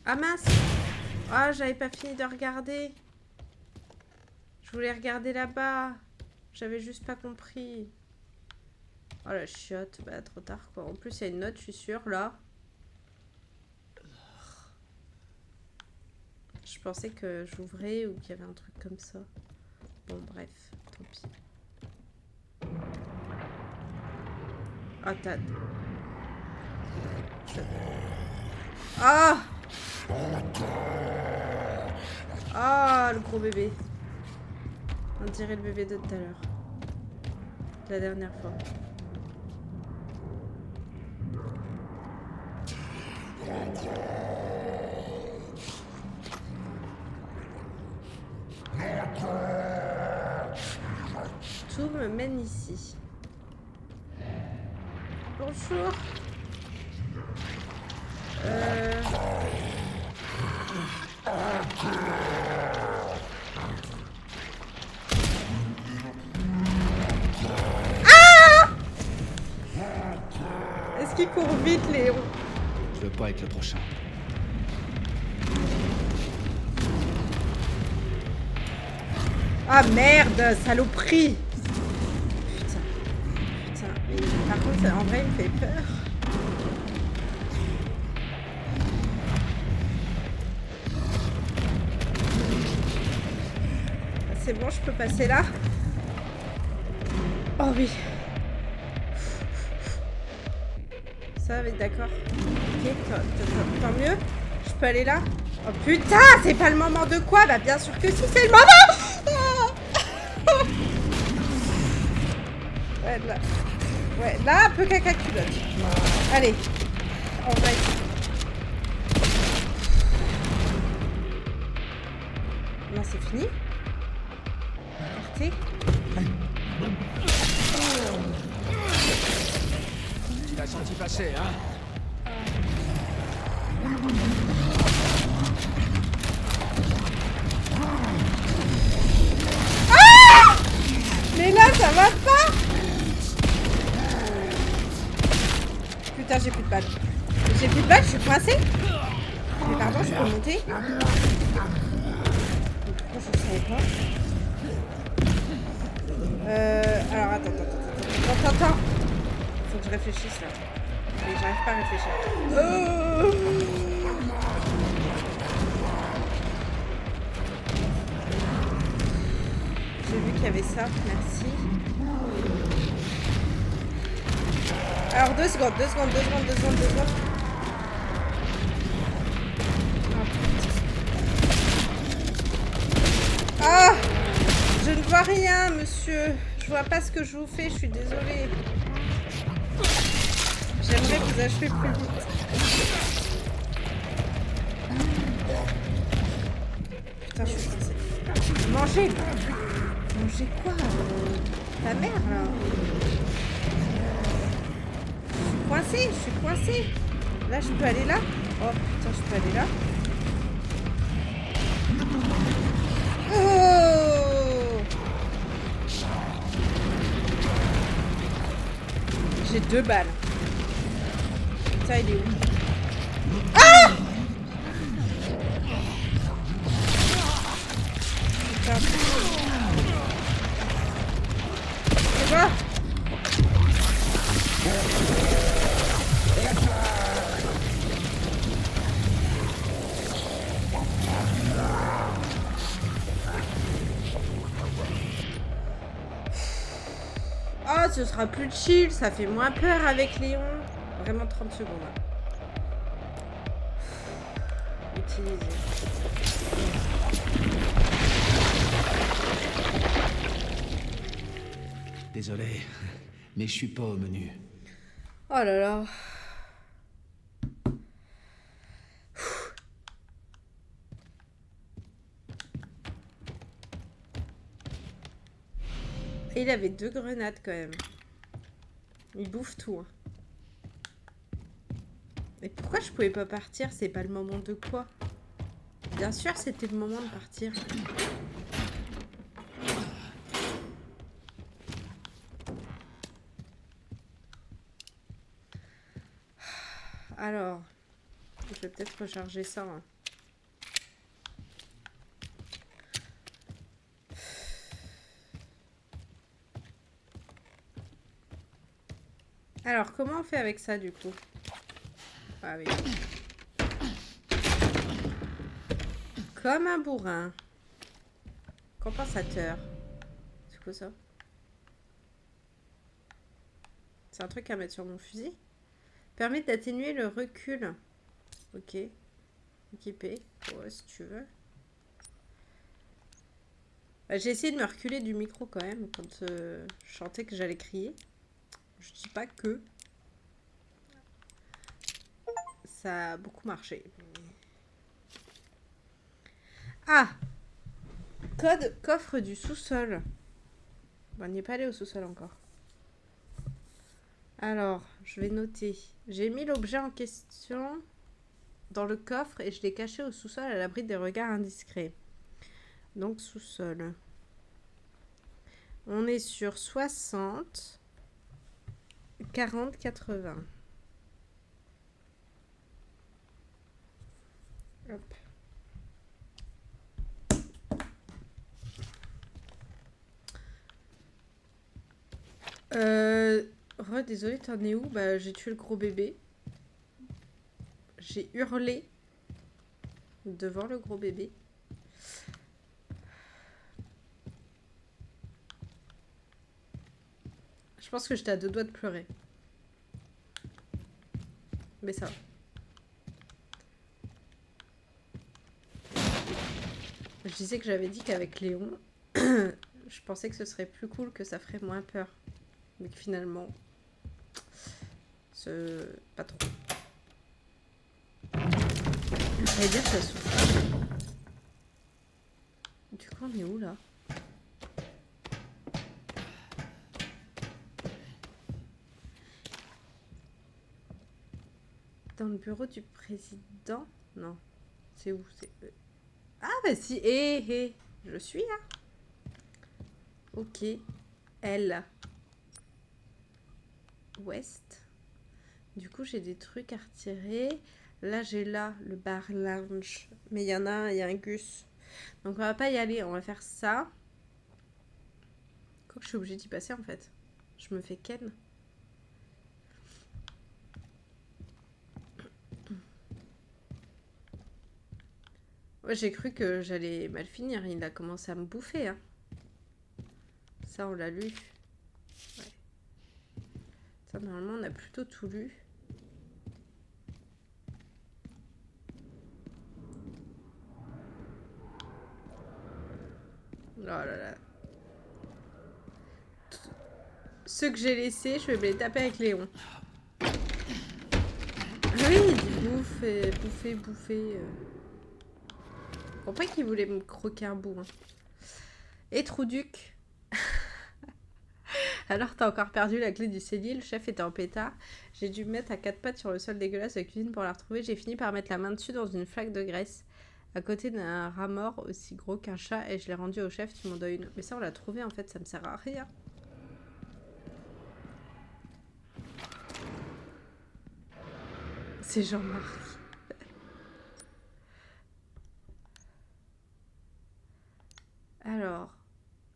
A: Ah mince! Ah, j'avais pas fini de regarder. Je voulais regarder là-bas. J'avais juste pas compris. Oh la chiotte, bah trop tard quoi. En plus, il y a une note, je suis sûre, là. Je pensais que j'ouvrais ou qu'il y avait un truc comme ça. Bon, bref, tant pis. Ah, t'as... Ah! Ah, le gros bébé. On dirait le bébé de tout à l'heure. La dernière fois. Tout me mène ici. Bonjour. Est-ce qu'il court vite, Léon?
E: Je veux pas être le prochain.
A: Ah merde, saloperie! Putain. Putain. Mais par contre, en vrai, il me fait peur. C'est bon, je peux passer là? Oh oui. Ça va, d'accord. Ok, tant mieux. Je peux aller là? Oh putain, c'est pas le moment de quoi? Bah bien sûr que si, c'est le moment! Ouais, là. Ouais, là, un peu caca culotte. Allez, on va essayer. Non, c'est fini? Arrêtez.
E: Tu l'as senti passer, hein?
A: Mais là, ça va pas! Putain, j'ai plus de balles. J'ai plus de balles, je suis coincée. Mais pardon, je peux monter? Pourquoi je savais pas? Alors, attends. Faut que je réfléchisse là. Mais j'arrive pas à réfléchir. J'ai vu qu'il y avait ça, merci. Alors 2 secondes. Ah! Je ne vois rien, monsieur. Je vois pas ce que je vous fais, je suis désolée. J'aimerais vous achever plus vite. Putain, je suis coincée. Mangez! Mangez quoi? Ta mère, là? Je suis coincée. Là, je peux aller là? Oh, putain, je peux aller là? Oh! J'ai 2 balles. Putain, il est où? Ah! Putain. C'est quoi? Oh, ce sera plus chill, ça fait moins peur avec Léon. Vraiment 30 secondes. Utiliser.
E: Désolé, mais je suis pas au menu.
A: Oh là là. Et il avait 2 grenades quand même. Il bouffe tout. Hein. Et pourquoi je pouvais pas partir? C'est pas le moment de quoi? Bien sûr, c'était le moment de partir. Alors, je vais peut-être recharger ça. Hein. Alors, comment on fait avec ça, du coup? Ah oui. Comme un bourrin. Compensateur. C'est quoi ça? C'est un truc à mettre sur mon fusil. Permet d'atténuer le recul. Ok. Équipé. Ouais, si tu veux. Bah, j'ai essayé de me reculer du micro quand même quand je chantais que j'allais crier. Je dis pas que. Ça a beaucoup marché. Ah! Code coffre du sous-sol. Bon, on n'y est pas allé au sous-sol encore. Alors, je vais noter. J'ai mis l'objet en question dans le coffre et je l'ai caché au sous-sol à l'abri des regards indiscrets. Donc, sous-sol. On est sur 60, 40, 80. Hop. Désolé, t'en es où? Bah, j'ai tué le gros bébé. J'ai hurlé devant le gros bébé. Je pense que j'étais à 2 doigts de pleurer. Mais ça va. Je disais que j'avais dit qu'avec Léon, je pensais que ce serait plus cool, que ça ferait moins peur. Mais que finalement, c'est pas trop. J'allais dire que ça souffle. Du coup, on est où là? Dans le bureau du président? Non. C'est où? C'est... Ah bah si, je suis là. Ok. Elle. Ouest. Du coup, j'ai des trucs à retirer. Là, j'ai là le bar lounge. Mais il y a un Gus. Donc, on va pas y aller. On va faire ça. Quoi que je suis obligée d'y passer, en fait. Je me fais ken. Ouais, j'ai cru que j'allais mal finir. Il a commencé à me bouffer. Hein. Ça, on l'a lu. Ouais. Ça, normalement, on a plutôt tout lu. Oh là là. Ceux que j'ai laissés, je vais me les taper avec Léon. Oui, il bouffe, bouffer. Je comprends qu'il voulait me croquer un bout. Hein. Et Trouduc. Alors, t'as encore perdu la clé du cellier, le chef était en pétard. J'ai dû me mettre à 4 pattes sur le sol dégueulasse de la cuisine pour la retrouver. J'ai fini par mettre la main dessus dans une flaque de graisse, à côté d'un rat mort aussi gros qu'un chat, et je l'ai rendu au chef, tu m'en donnes une. Mais ça, on l'a trouvé en fait, ça me sert à rien. C'est Jean-Marc. Alors.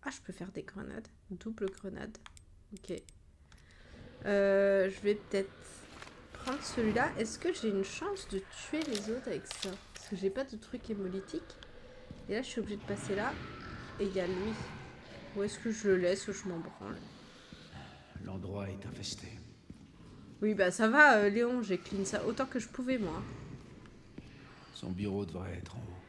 A: Ah, je peux faire des grenades. Double grenade. Ok. Je vais peut-être prendre celui-là. Est-ce que j'ai une chance de tuer les autres avec ça? Parce que j'ai pas de truc hémolytique. Et là, je suis obligée de passer là. Et il y a lui. Ou est-ce que je le laisse ou je m'en branle?
D: L'endroit est infesté.
A: Oui, bah ça va, Léon. J'ai clean ça autant que je pouvais, moi.
D: Son bureau devrait être en haut.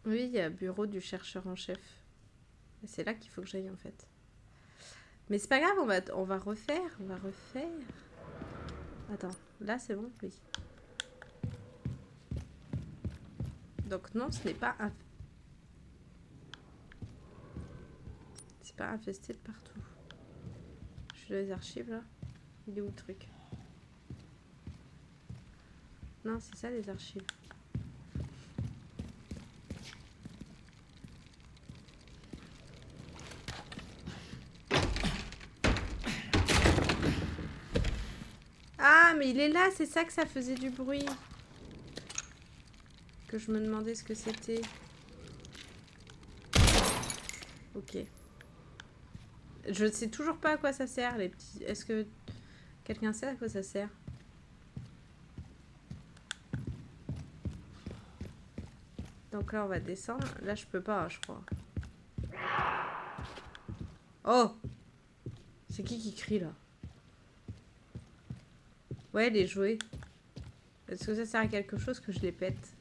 A: Oui, il y a bureau du chercheur en chef. C'est là qu'il faut que j'aille en fait. Mais c'est pas grave, on va refaire. Attends, là c'est bon? Oui. Donc non, ce n'est pas c'est pas infesté de partout. Je suis dans les archives là. Il est où le truc? Non, c'est ça les archives. Ah, mais il est là, c'est ça que ça faisait du bruit. Que je me demandais ce que c'était. Ok. Je ne sais toujours pas à quoi ça sert, les petits... Est-ce que Quelqu'un sait à quoi ça sert? Donc là, on va descendre. Là, je peux pas, je crois. Oh! C'est qui crie, là? Ouais, les jouets. Est-ce que ça sert à quelque chose que je les pète?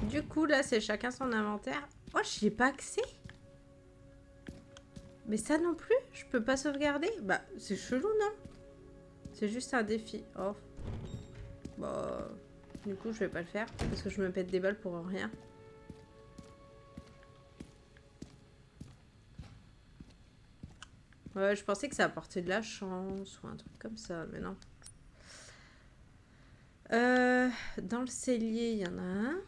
A: Du coup, là, c'est chacun son inventaire. Oh, j'y ai pas accès. Mais ça non plus, je peux pas sauvegarder. Bah, c'est chelou, non? C'est juste un défi. Oh. Bah, du coup, je vais pas le faire parce que je me pète des balles pour rien. Ouais, je pensais que ça apportait de la chance ou un truc comme ça, mais non. Dans le cellier, il y en a un.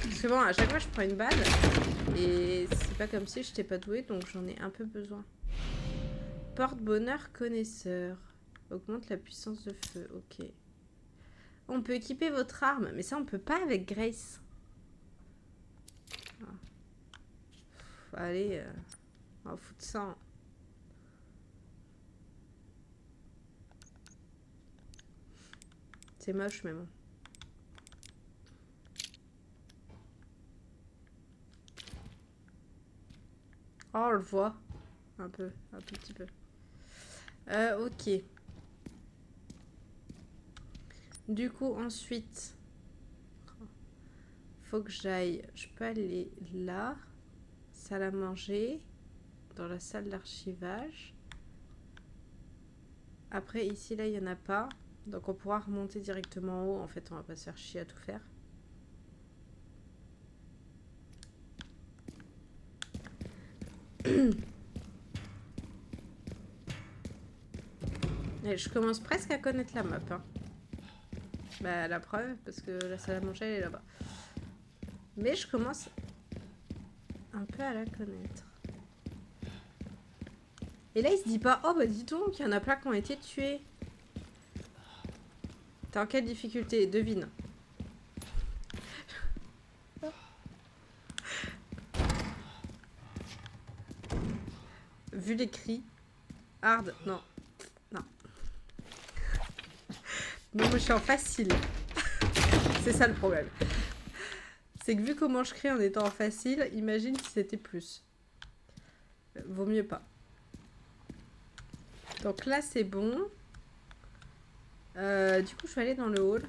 A: Parce que bon, à chaque fois, je prends une balle. Et c'est pas comme si je n'étais pas douée, donc j'en ai un peu besoin. Porte-bonheur connaisseur. Augmente la puissance de feu. Ok. On peut équiper votre arme. Mais ça, on peut pas avec Grace. Ah. Allez. On va foutre ça. Hein. C'est moche, mais bon. Oh, on le voit. Un peu. Un tout petit peu. Ok. Du coup, ensuite... Faut que j'aille... Je peux aller là. Salle à manger. Dans la salle d'archivage. Après, ici, là, il n'y en a pas. Donc, on pourra remonter directement en haut. En fait, on va pas se faire chier à tout faire. Et je commence presque à connaître la map. Hein. Bah, la preuve, parce que la salle à manger, elle est là-bas. Mais je commence un peu à la connaître. Et là, il se dit pas, oh bah dis donc, il y en a plein qui ont été tués. T'es en quelle difficulté? Devine. Vu les cris. Hard, non. Non. Non, moi je suis en facile. C'est ça le problème. C'est que vu comment je crie en étant en facile, imagine si c'était plus. Vaut mieux pas. Donc là, c'est bon. Du coup, je vais aller dans le hall.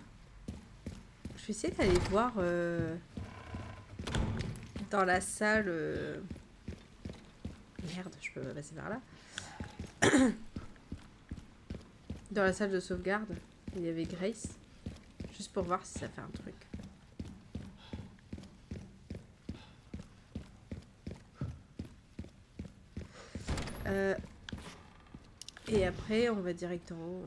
A: Je vais essayer d'aller voir dans la salle... Merde, je peux passer par là. Dans la salle de sauvegarde, il y avait Grace. Juste pour voir si ça fait un truc. Et après, on va direct en haut.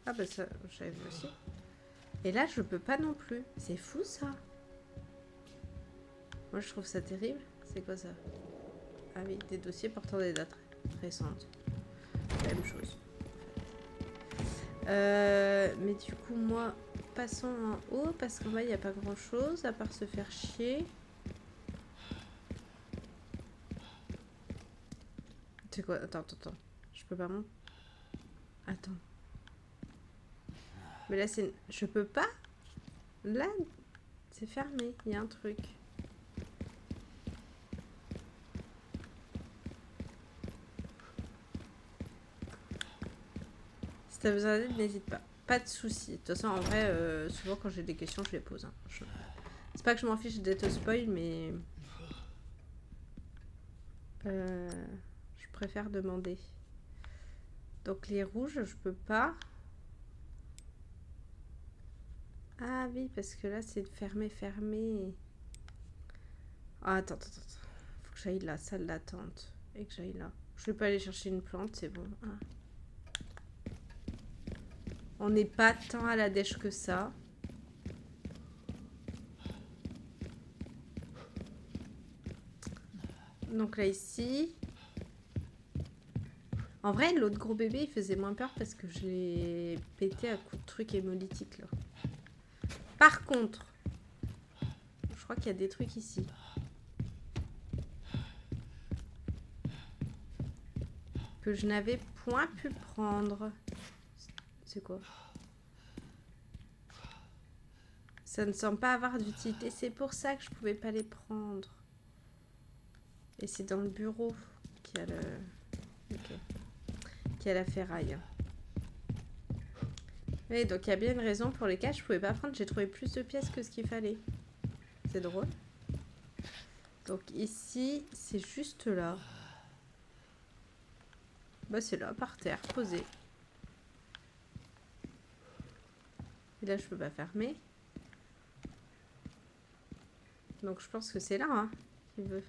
A: Ah bah ça, j'avais vu aussi. Et là, je peux pas non plus. C'est fou, ça. Moi, je trouve ça terrible. C'est quoi, ça? Ah oui, des dossiers portant des dates récentes. La même chose. Mais du coup, moi, passons en haut, parce qu'en bas, il n'y a pas grand-chose, à part se faire chier. C'est quoi? Attends. Je peux pas monter. Attends. Mais là, c'est... Je peux pas? Là, c'est fermé. Il y a un truc. Si t'as besoin d'aide, n'hésite pas. Pas de soucis. De toute façon, en vrai, souvent, quand j'ai des questions, je les pose. Hein. C'est pas que je m'en fiche d'être spoil, mais... je préfère demander. Donc, les rouges, je peux pas... Ah oui, parce que là, c'est fermé. Ah, attends. Faut que j'aille la salle d'attente. Et que j'aille là. Je vais pas aller chercher une plante, c'est bon. Ah. On n'est pas tant à la dèche que ça. Donc là, ici... En vrai, l'autre gros bébé, il faisait moins peur parce que je l'ai pété à coups de trucs hémolytiques, là. Par contre, je crois qu'il y a des trucs ici. Que je n'avais point pu prendre. C'est quoi? Ça ne semble pas avoir d'utilité. C'est pour ça que je pouvais pas les prendre. Et c'est dans le bureau qu'il y a le... Ok. Qu'il y a la ferraille. Oui, donc il y a bien une raison pour laquelle je pouvais pas prendre. J'ai trouvé plus de pièces que ce qu'il fallait. C'est drôle. Donc ici, c'est juste là. Bah c'est là, par terre, posé. Et là, je peux pas fermer. Donc je pense que c'est là, hein, qu'il veut.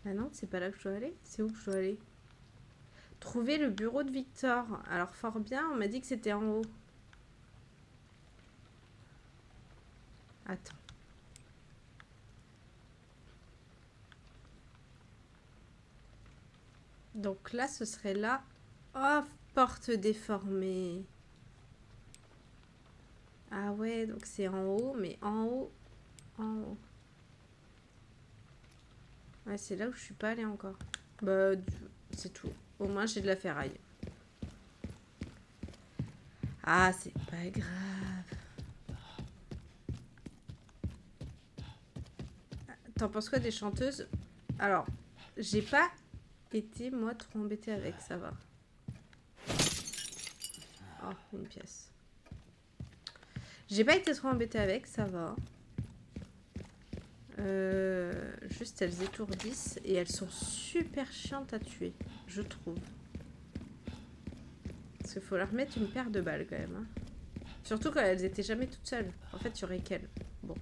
A: Ah non, c'est pas là que je dois aller. C'est où que je dois aller? Trouver le bureau de Victor. Alors fort bien, on m'a dit que c'était en haut. Attends. Donc là, ce serait là. Oh, porte déformée. Ah ouais, donc c'est en haut, mais en haut, en haut. Ouais, c'est là où je suis pas allée encore. Bah, c'est tout. Au moins, j'ai de la ferraille. Ah, c'est pas grave. T'en penses quoi des chanteuses? Alors, j'ai pas été, moi, trop embêtée avec, ça va. Oh, une pièce. J'ai pas été trop embêtée avec, ça va. Juste, elles étourdissent et elles sont super chiantes à tuer, je trouve. Parce qu'il faut leur mettre une paire de balles quand même. Hein. Surtout quand elles étaient jamais toutes seules. En fait, il y aurait qu'elles. Bon.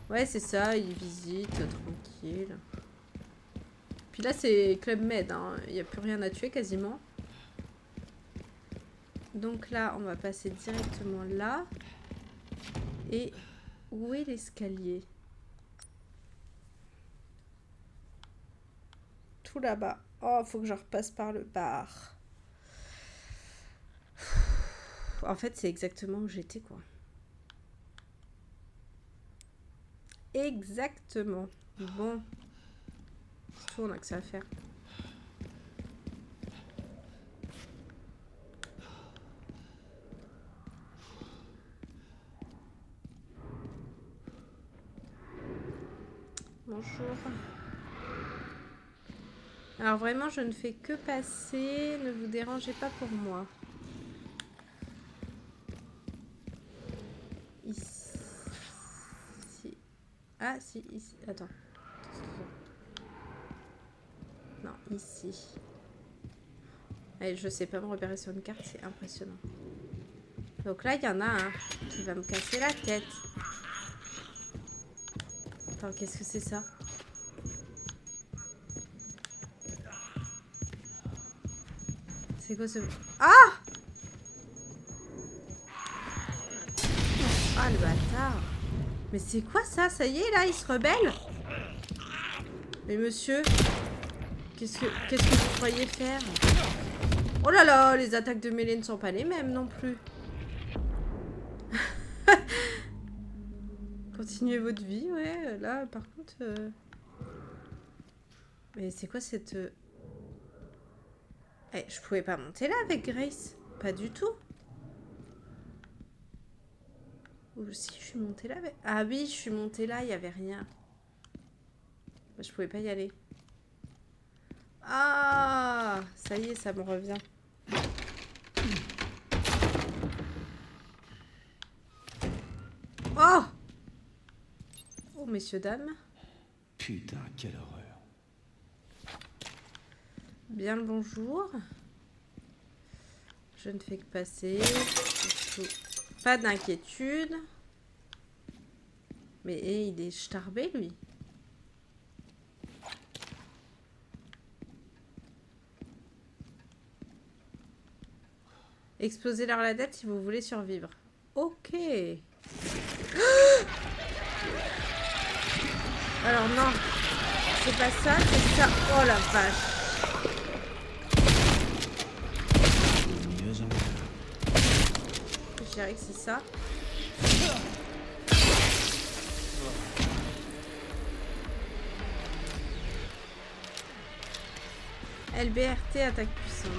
A: Ouais, c'est ça, ils visitent, tranquille. Puis là, c'est Club Med, hein. Il n'y a plus rien à tuer quasiment. Donc là, on va passer directement là. Et où est l'escalier? Tout là-bas. Oh, faut que je repasse par le bar. En fait, c'est exactement où j'étais, quoi. Exactement. Bon. C'est tout, on a que ça à faire. Bonjour. Alors vraiment, je ne fais que passer. Ne vous dérangez pas pour moi. Ici. Ah, si, ici. Attends. Non, ici. Allez, je sais pas me repérer sur une carte, c'est impressionnant. Donc là, il y en a un qui va me casser la tête. Attends, qu'est-ce que c'est ça? C'est quoi ce... Ah! Ah, le bâtard! Mais c'est quoi ça? Ça y est, là, il se rebelle? Mais monsieur, qu'est-ce que vous croyez faire? Oh là là, les attaques de mêlée ne sont pas les mêmes non plus. Continuez votre vie, ouais. Là, par contre... Mais c'est quoi cette... Eh, je pouvais pas monter là avec Grace. Pas du tout. Ou si, je suis montée là avec... Ah oui, je suis montée là, il n'y avait rien. Je pouvais pas y aller. Ah, ça y est, ça me revient. Oh! Oh, messieurs, dames.
D: Putain, quelle horreur.
A: Bien le bonjour. Je ne fais que passer. Pas d'inquiétude. Mais il est starbé, lui. Explosez-leur la tête si vous voulez survivre. Ok. Alors non. C'est pas ça, c'est ça. Oh la vache. Je dirais que c'est ça. LBRT, attaque puissante.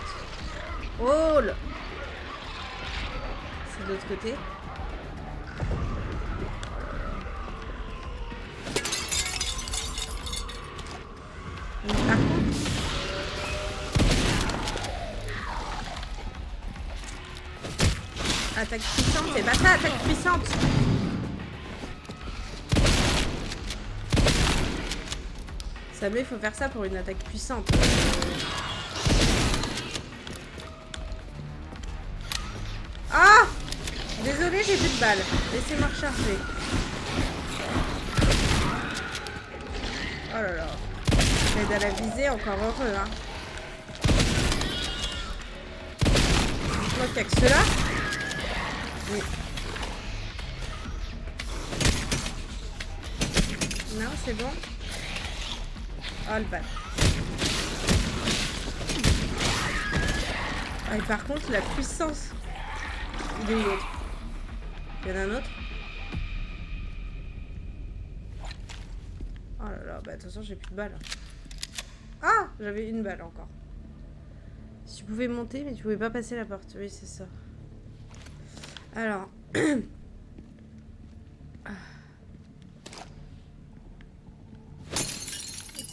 A: Oh là. C'est de l'autre côté. Donc, par contre... Attaque puissante, c'est pas ça, attaque puissante. Ça mais il faut faire ça pour une attaque puissante. Ah! Désolée, j'ai plus de balles. Laissez-moi recharger. Oh là là. J'aide à la viser, encore heureux, hein. Je vois qu'il n'y a que ceux-là. Oui. Non, c'est bon. Oh le bat. Ah, et par contre, la puissance. Il est où l'autre? Il y en a un autre? Oh là là, bah attention, j'ai plus de balles. Ah! J'avais une balle encore. Si tu pouvais monter, mais tu pouvais pas passer la porte. Oui, c'est ça. Alors. Il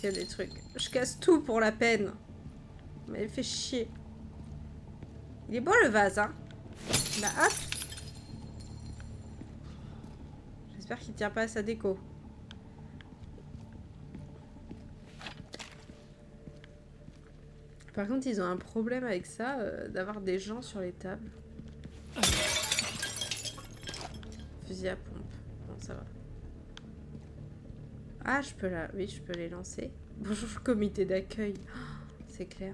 A: y a des trucs. Je casse tout pour la peine. Mais elle fait chier. Il est beau le vase, hein. Bah hop. J'espère qu'il tient pas à sa déco. Par contre, ils ont un problème avec ça, d'avoir des gens sur les tables. Fusil à pompe. Bon, ça va. Ah, je peux la... Oui, je peux les lancer. Bonjour, comité d'accueil. Oh, c'est clair.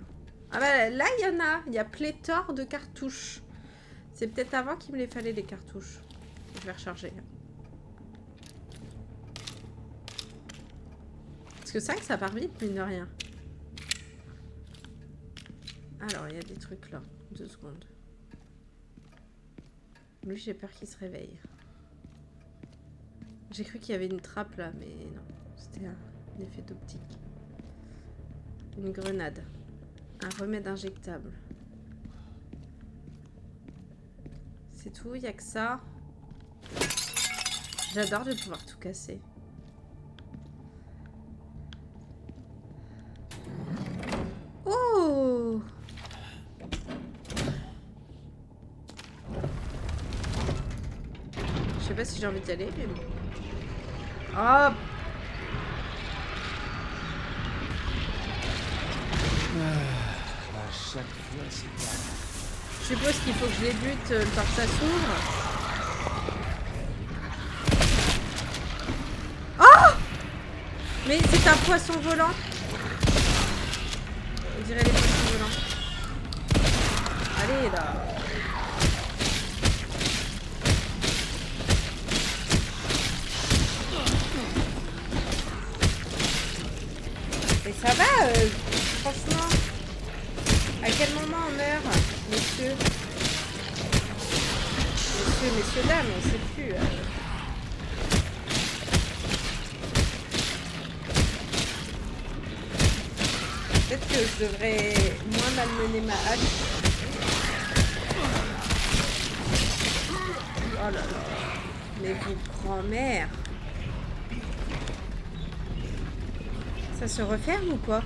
A: Ah bah là, il y en a. Il y a pléthore de cartouches. C'est peut-être avant qu'il me les fallait, les cartouches. Je vais recharger. Parce que 5, ça part vite, mine de rien. Alors, il y a des trucs là. 2 secondes. Lui, j'ai peur qu'il se réveille. J'ai cru qu'il y avait une trappe là, mais non. C'était un effet d'optique. Une grenade. Un remède injectable. C'est tout, il n'y a que ça. J'adore de pouvoir tout casser. Oh! Je sais pas si j'ai envie d'y aller, mais bon. Oh!
E: À chaque fois, c'est pareil.
A: Je suppose qu'il faut que je les bute le temps que ça s'ouvre. Oh! Mais c'est un poisson volant. On dirait les poissons volants. Allez là. Et ça va, franchement. À quel moment on meurt, messieurs? Messieurs, dames, on sait plus. Peut-être que je devrais moins malmener ma hache. Oh là là. Mais vous grand-mère. Ça se referme ou quoi?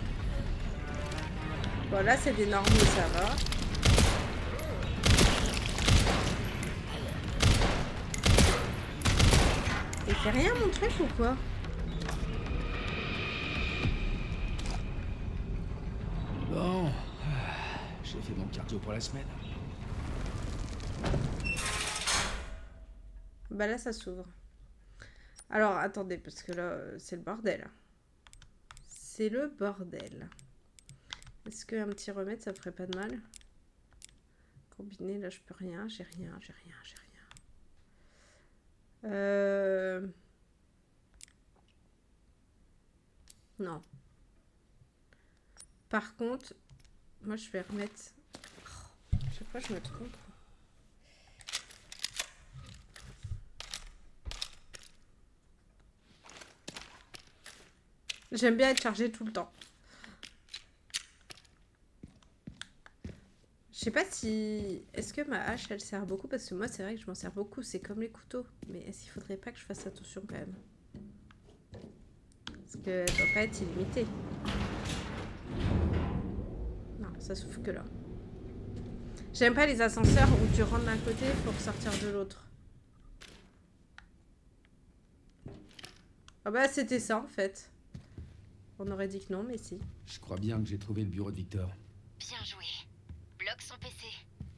A: Bon, là, c'est des normaux, ça va. Il fait rien, mon truc, ou quoi?
E: Bon, j'ai fait mon cardio pour la semaine.
A: Bah là, ça s'ouvre. Alors, attendez, parce que là, c'est le bordel. C'est le bordel. Est-ce qu'un petit remède, ça ferait pas de mal? Robinet, là, je peux rien. J'ai rien. Non. Par contre, moi, je vais remettre... Oh, chaque fois, je me trompe. J'aime bien être chargée tout le temps. Je sais pas si... Est-ce que ma hache, elle sert beaucoup? Parce que moi, c'est vrai que je m'en sers beaucoup. C'est comme les couteaux. Mais est-ce qu'il faudrait pas que je fasse attention quand même? Parce qu'elle doit pas être illimitée. Non, ça s'ouvre que là. J'aime pas les ascenseurs où tu rentres d'un côté pour sortir de l'autre. Ah bah, c'était ça, en fait. On aurait dit que non, mais si.
E: Je crois bien que j'ai trouvé le bureau de Victor.
C: Bien joué. Bloque son PC.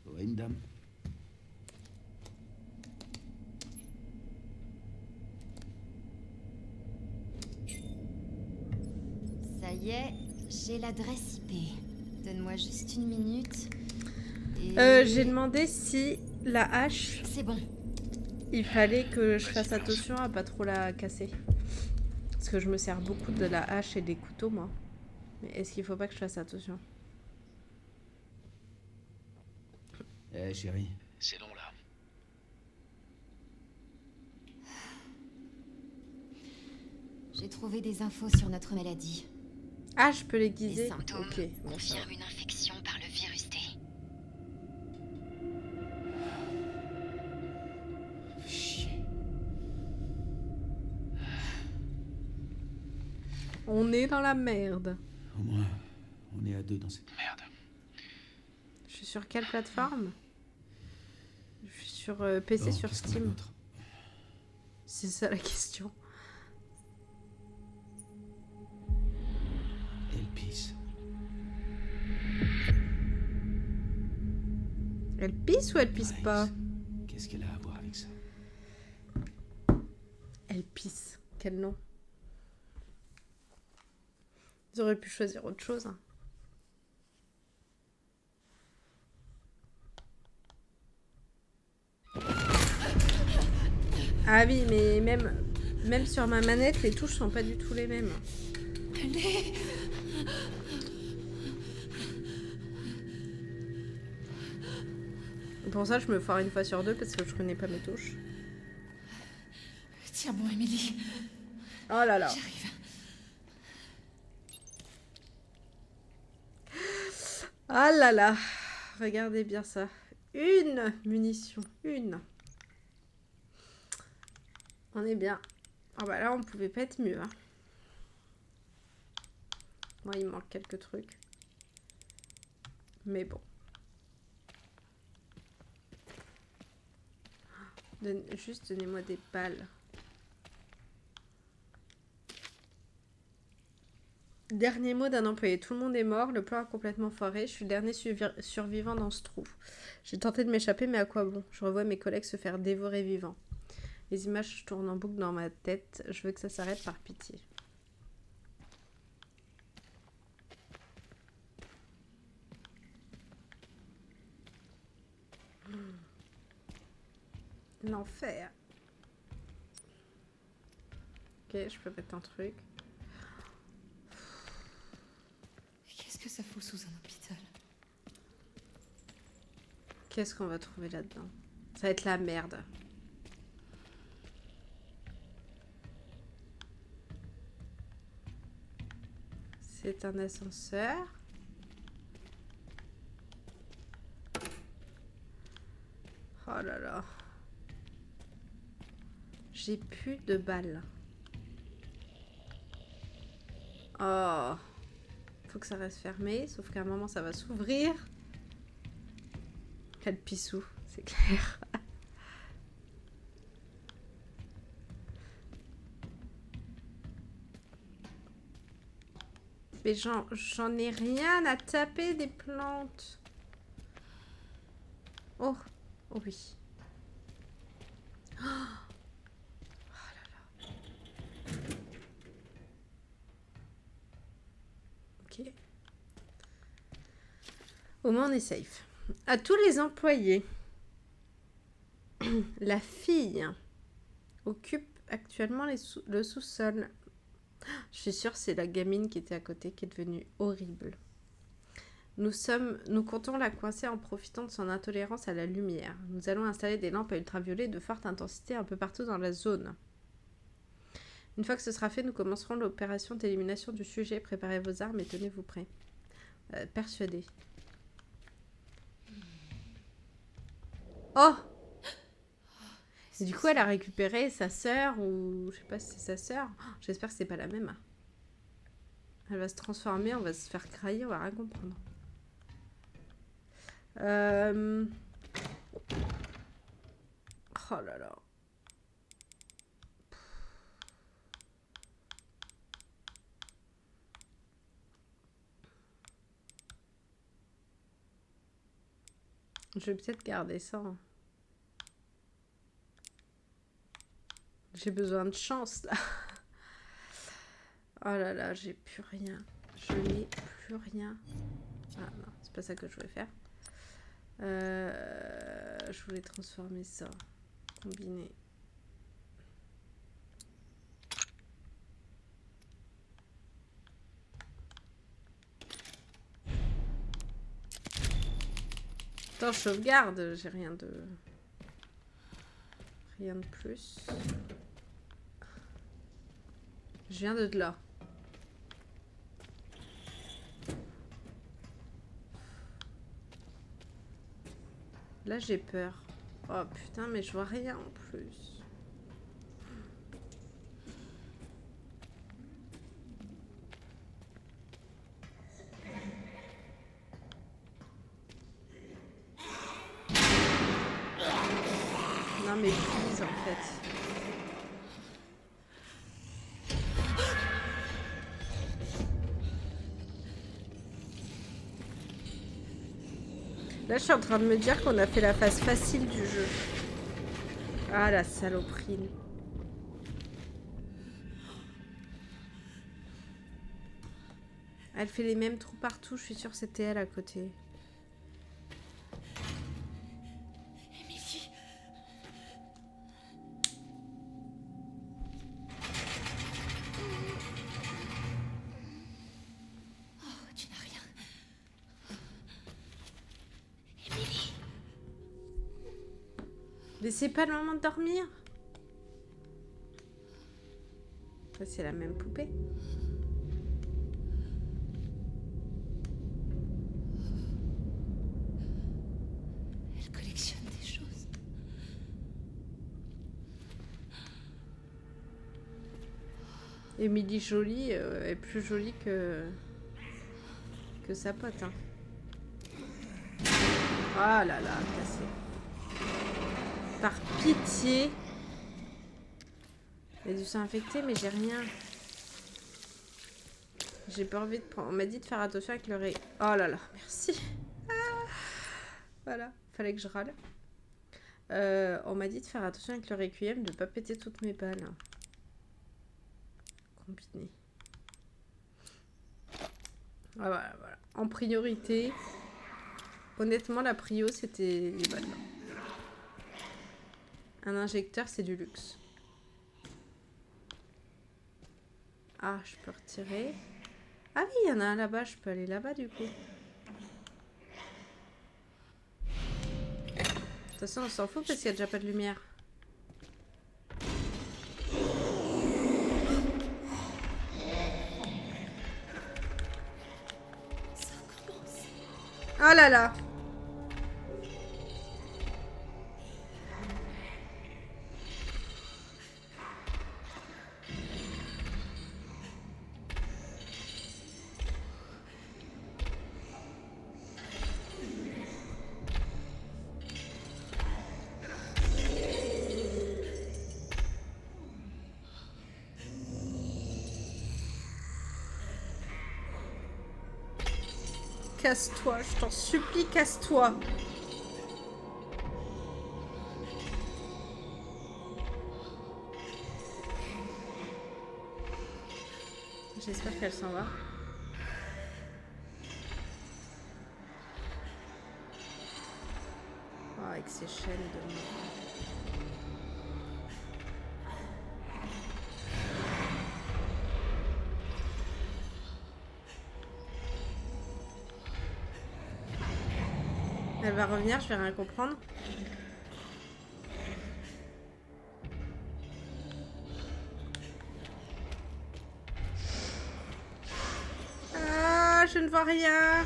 E: Oui, madame.
F: Ça y est, j'ai l'adresse IP. Donne-moi juste une minute. Et...
A: J'ai demandé si la hache,
F: C'est bon.
A: il fallait que je fasse attention à pas trop la casser. Parce que je me sers beaucoup de la hache et des couteaux, moi. Mais est-ce qu'il faut pas que je fasse attention?
E: Eh, chérie.
D: C'est long là.
F: J'ai trouvé des infos sur notre maladie.
A: Ah, je peux l'aiguiser?
F: Les symptômes
A: Ok, bon, ça va.
C: Confirme une infection par le virus T.
E: Chier.
A: On est dans la merde.
E: Au moins, on est à 2 dans cette merde.
A: Je suis sur quelle plateforme? Je suis sur PC,
E: Bon,
A: sur
E: qu'est-ce qu'on a
A: Steam.
E: d'autre?
A: C'est ça la question.
E: Elle pisse.
A: Elle pisse ou elle pisse
E: Alex,
A: pas?
E: Qu'est-ce qu'elle a à voir avec ça?
A: Elle pisse. Quel nom? Ils auraient pu choisir autre chose. Hein. Ah oui, mais même sur ma manette, les touches sont pas du tout les mêmes.
B: Allez.
A: Pour ça, je me foire une fois sur deux parce que je connais pas mes touches.
B: Tiens bon, Émilie.
A: Oh là là.
B: J'arrive.
A: Ah là là. Regardez bien ça. Une munition. Une. On est bien. Ah bah là, on pouvait pas être mieux. Hein. Moi, il manque quelques trucs. Mais bon. Juste donnez-moi des balles. Dernier mot d'un employé. Tout le monde est mort, le plan a complètement foiré. Je suis le dernier survivant dans ce trou. J'ai tenté de m'échapper, mais à quoi bon? Je revois mes collègues se faire dévorer vivants. Les images tournent en boucle dans ma tête. Je veux que ça s'arrête par pitié. L'enfer. Ok, je peux mettre un truc.
B: Qu'est-ce que ça fout sous un hôpital?
A: Qu'est-ce qu'on va trouver là-dedans? Ça va être la merde. C'est un ascenseur. Oh là là. J'ai plus de balles. Oh. Faut que ça reste fermé, sauf qu'à un moment ça va s'ouvrir. Quel pissou, c'est clair. Mais j'en ai rien à taper des plantes. Oh, oh oui. Oh, oh là là. Ok. Au moins on est safe. À tous les employés. La fille occupe actuellement le sous-sol. Je suis sûre que c'est la gamine qui était à côté qui est devenue horrible. Nous comptons la coincer en profitant de son intolérance à la lumière. Nous allons installer des lampes à ultraviolet de forte intensité un peu partout dans la zone. Une fois que ce sera fait, nous commencerons l'opération d'élimination du sujet. Préparez vos armes et tenez-vous prêts. Persuadé. Oh! Et du coup, elle a récupéré sa sœur, ou je sais pas si c'est sa sœur. Oh, j'espère que c'est pas la même. Elle va se transformer, on va se faire crailler, on va rien comprendre. Oh là là. Je vais peut-être garder ça. J'ai besoin de chance, là. Oh là là, j'ai plus rien. Je n'ai plus rien. Ah non, c'est pas ça que je voulais faire. Je voulais transformer ça. Combiner. Attends, je sauvegarde. J'ai rien de... Rien de plus. Je viens de là. Là, j'ai peur. Oh putain, mais je vois rien en plus. Non mais please en fait. Là, je suis en train de me dire qu'on a fait la phase facile du jeu. Ah, la saloperie. Elle fait les mêmes trous partout. Je suis sûre que c'était elle à côté.
B: Émilie. Oh, tu n'as rien. Émilie.
A: Mais c'est pas le moment de dormir. Ça, c'est la même poupée.
B: Elle collectionne des choses.
A: Émilie Jolie est plus jolie que sa pote. Hein. Ah là là, cassé. Par pitié. Il y a du sang infecté, mais j'ai rien. J'ai pas envie de prendre. On m'a dit de faire attention avec le ré... Oh là là, merci. Ah, voilà, fallait que je râle. On m'a dit de faire attention avec le requiem, de pas péter toutes mes balles. Combiné. Ah, voilà, voilà. En priorité, honnêtement, la prio, c'était les balles. Un injecteur, c'est du luxe. Ah, je peux retirer. Ah oui, il y en a un là-bas. Je peux aller là-bas, du coup. De toute façon, on s'en fout parce qu'il n'y a déjà pas de lumière.
B: Ça commence.
A: Oh là là. Casse-toi, je t'en supplie, casse-toi. J'espère qu'elle s'en va. avec ces chaînes de mort. Elle va revenir, je vais rien comprendre. Ah, je ne vois rien.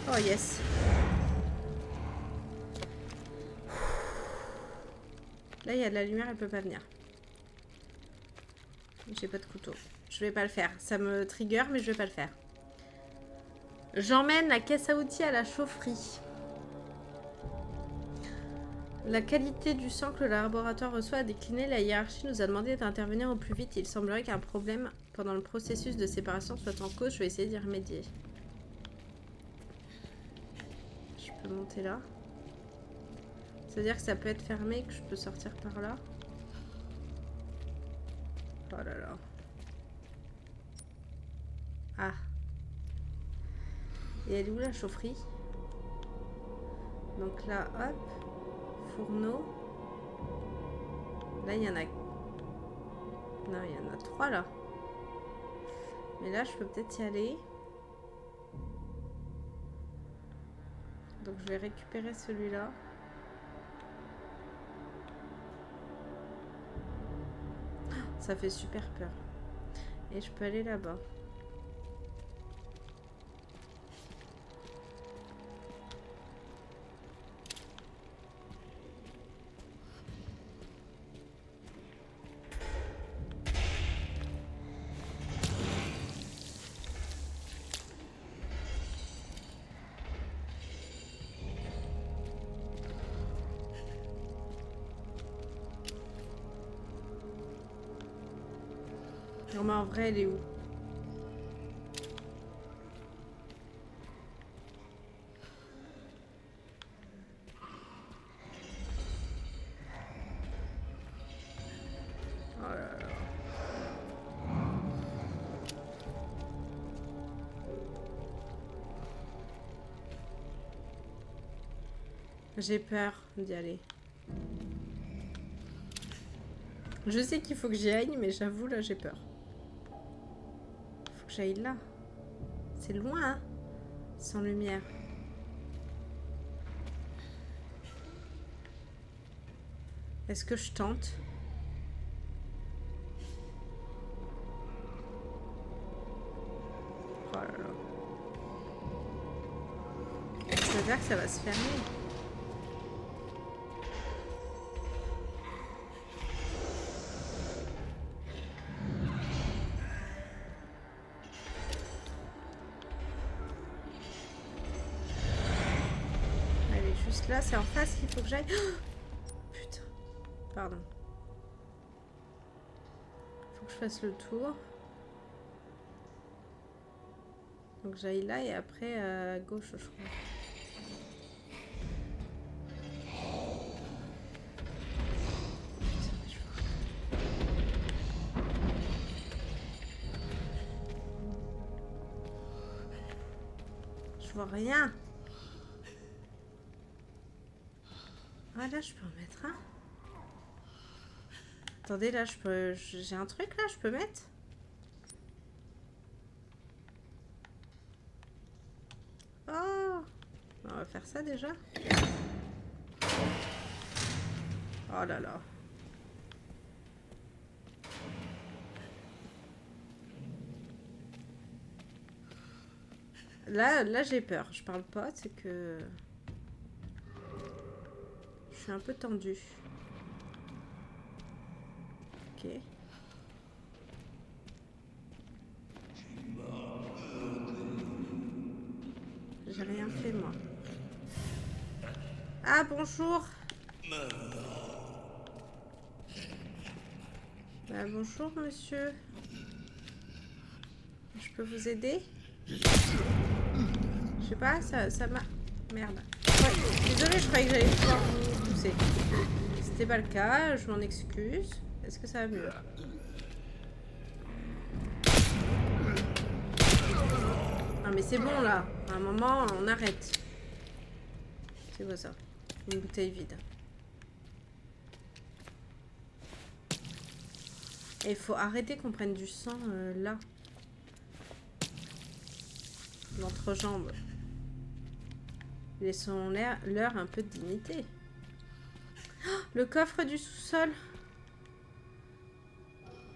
A: Oh yes. Là, il y a de la lumière, elle peut pas venir. J'ai pas de couteau. Je vais pas le faire. Ça me trigger, mais je vais pas le faire. J'emmène la caisse à outils à la chaufferie. La qualité du sang que le laboratoire reçoit a décliné. La hiérarchie nous a demandé d'intervenir au plus vite. Il semblerait qu'un problème pendant le processus de séparation soit en cause. Je vais essayer d'y remédier. Je peux monter là. C'est-à-dire que ça peut être fermé et que je peux sortir par là. Oh là là. Ah. Et elle est où la chaufferie? Donc là, hop. Fourneau. Là, il y en a... Non, il y en a 3 là. Mais là, je peux peut-être y aller. Donc, je vais récupérer celui-là. Ça fait super peur. Et je peux aller là-bas. Non mais en vrai, elle est où? Oh là là. J'ai peur d'y aller. Je sais qu'il faut que j'y aille, mais j'avoue, là, j'ai peur. Faut que j'aille là. C'est loin, hein? Sans lumière. Est-ce que je tente? Oh là là. Ça veut dire que ça va se fermer. Là, c'est en face qu'il faut que j'aille. Oh putain. Pardon. Faut que je fasse le tour. Donc j'aille là et après à gauche, je crois. Je vois rien. Ah là je peux en mettre un. Attendez là je peux... J'ai un truc là je peux mettre. Oh. On va faire ça déjà. Oh là là. Là j'ai peur. Je parle pas, c'est que... Je suis un peu tendue. Ok. J'ai rien fait moi. Ah bonjour. Bah, bonjour monsieur. Je peux vous aider? Je sais pas, ça m'a... Merde. Ouais, désolée, je croyais que j'allais pouvoir vous pousser. C'était pas le cas, je m'en excuse. Est-ce que ça va mieux? Ah mais c'est bon là. À un moment, on arrête. C'est quoi ça? Une bouteille vide. Et il faut arrêter qu'on prenne du sang là. L'entrejambe. Laissons-leur un peu de dignité. Oh, le coffre du sous-sol.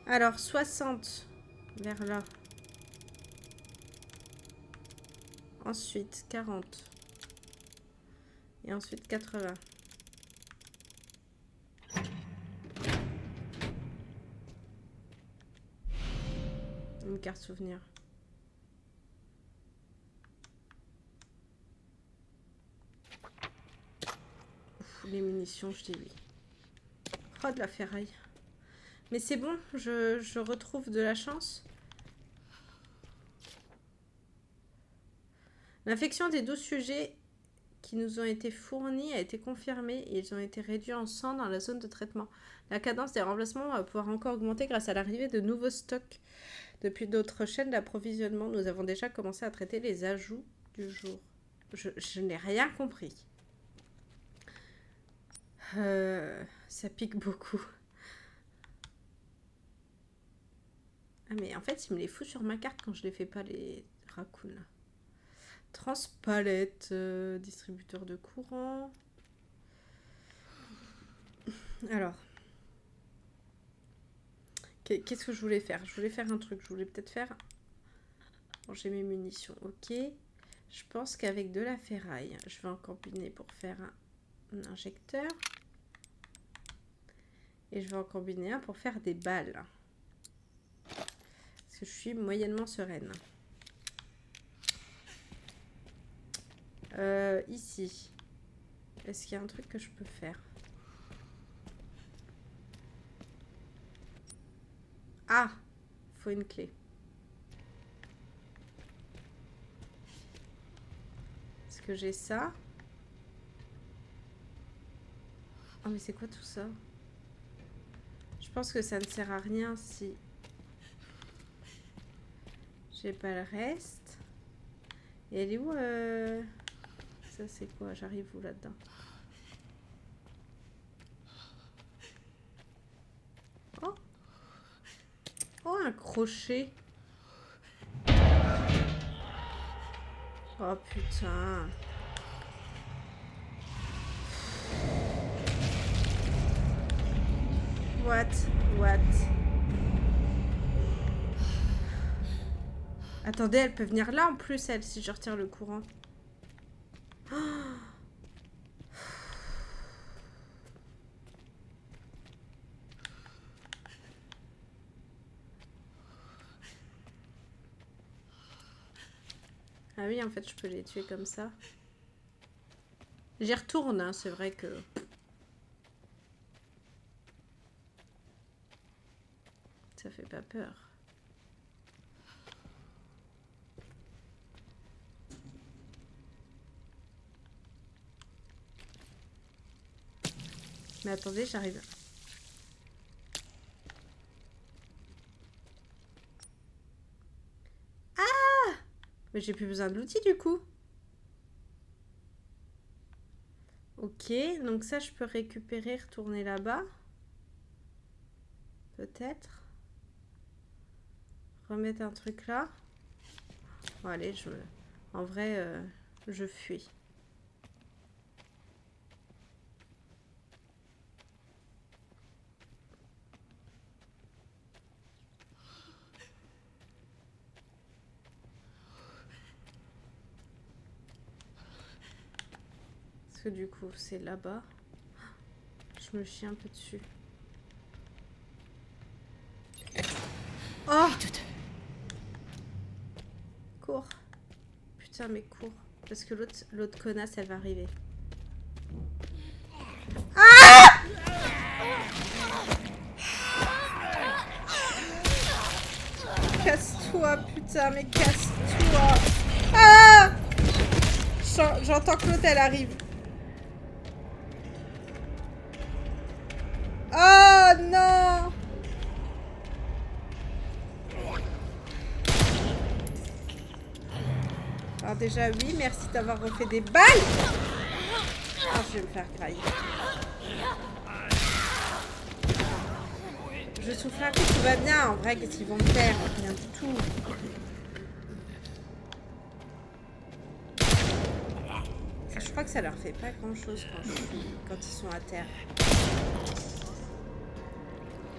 A: Alors, 60 vers là. Ensuite, 40. Et ensuite, 80. Une carte souvenir. Ouf, les munitions, je dis oui. Oh, de la ferraille. Mais c'est bon, je retrouve de la chance. L'infection des 12 sujets qui nous ont été fournis a été confirmée et ils ont été réduits en sang dans la zone de traitement. La cadence des remplacements va pouvoir encore augmenter grâce à l'arrivée de nouveaux stocks. Depuis d'autres chaînes d'approvisionnement, nous avons déjà commencé à traiter les ajouts du jour. Je n'ai rien compris. Ça pique beaucoup. Ah mais en fait, il me les fout sur ma carte quand je les fais pas, les raccoons. Transpalette, distributeur de courant. Alors. Qu'est-ce que je voulais faire? Je voulais faire un truc. Je voulais peut-être faire... Bon, j'ai mes munitions, ok. Je pense qu'avec de la ferraille, je vais en combiner pour faire un injecteur. Et je vais en combiner un pour faire des balles. Parce que je suis moyennement sereine. Ici. Est-ce qu'il y a un truc que je peux faire? Ah! Faut une clé. Est-ce que j'ai ça? Oh mais c'est quoi tout ça? Je pense que ça ne sert à rien si j'ai pas le reste. Et elle est où Ça c'est quoi? J'arrive où là-dedans? Oh! Oh, un crochet! Oh putain! What? Attendez, elle peut venir là en plus, elle, si je retire le courant. Oh. Ah oui, en fait, je peux les tuer comme ça. J'y retourne, hein, c'est vrai que... Ça fait pas peur. Mais attendez, j'arrive. Ah! Mais j'ai plus besoin de l'outil du coup. Ok, donc ça je peux récupérer, retourner là-bas. Peut-être. Remettre un truc là. Bon, allez, en vrai, je fuis. Parce que du coup, c'est là-bas. Je me chie un peu dessus. Oh! Cours. Putain, mais cours. Parce que l'autre connasse, elle va arriver. Ah! Casse-toi, putain, mais casse-toi. Ah! J'entends que l'autre, elle arrive. Oh non! Alors déjà, oui, merci d'avoir refait des balles. Ah, je vais me faire grailler. Je souffle un coup, tout va bien. En vrai, qu'est-ce qu'ils vont me faire? Rien du tout. Je crois que ça leur fait pas grand-chose quand ils sont à terre.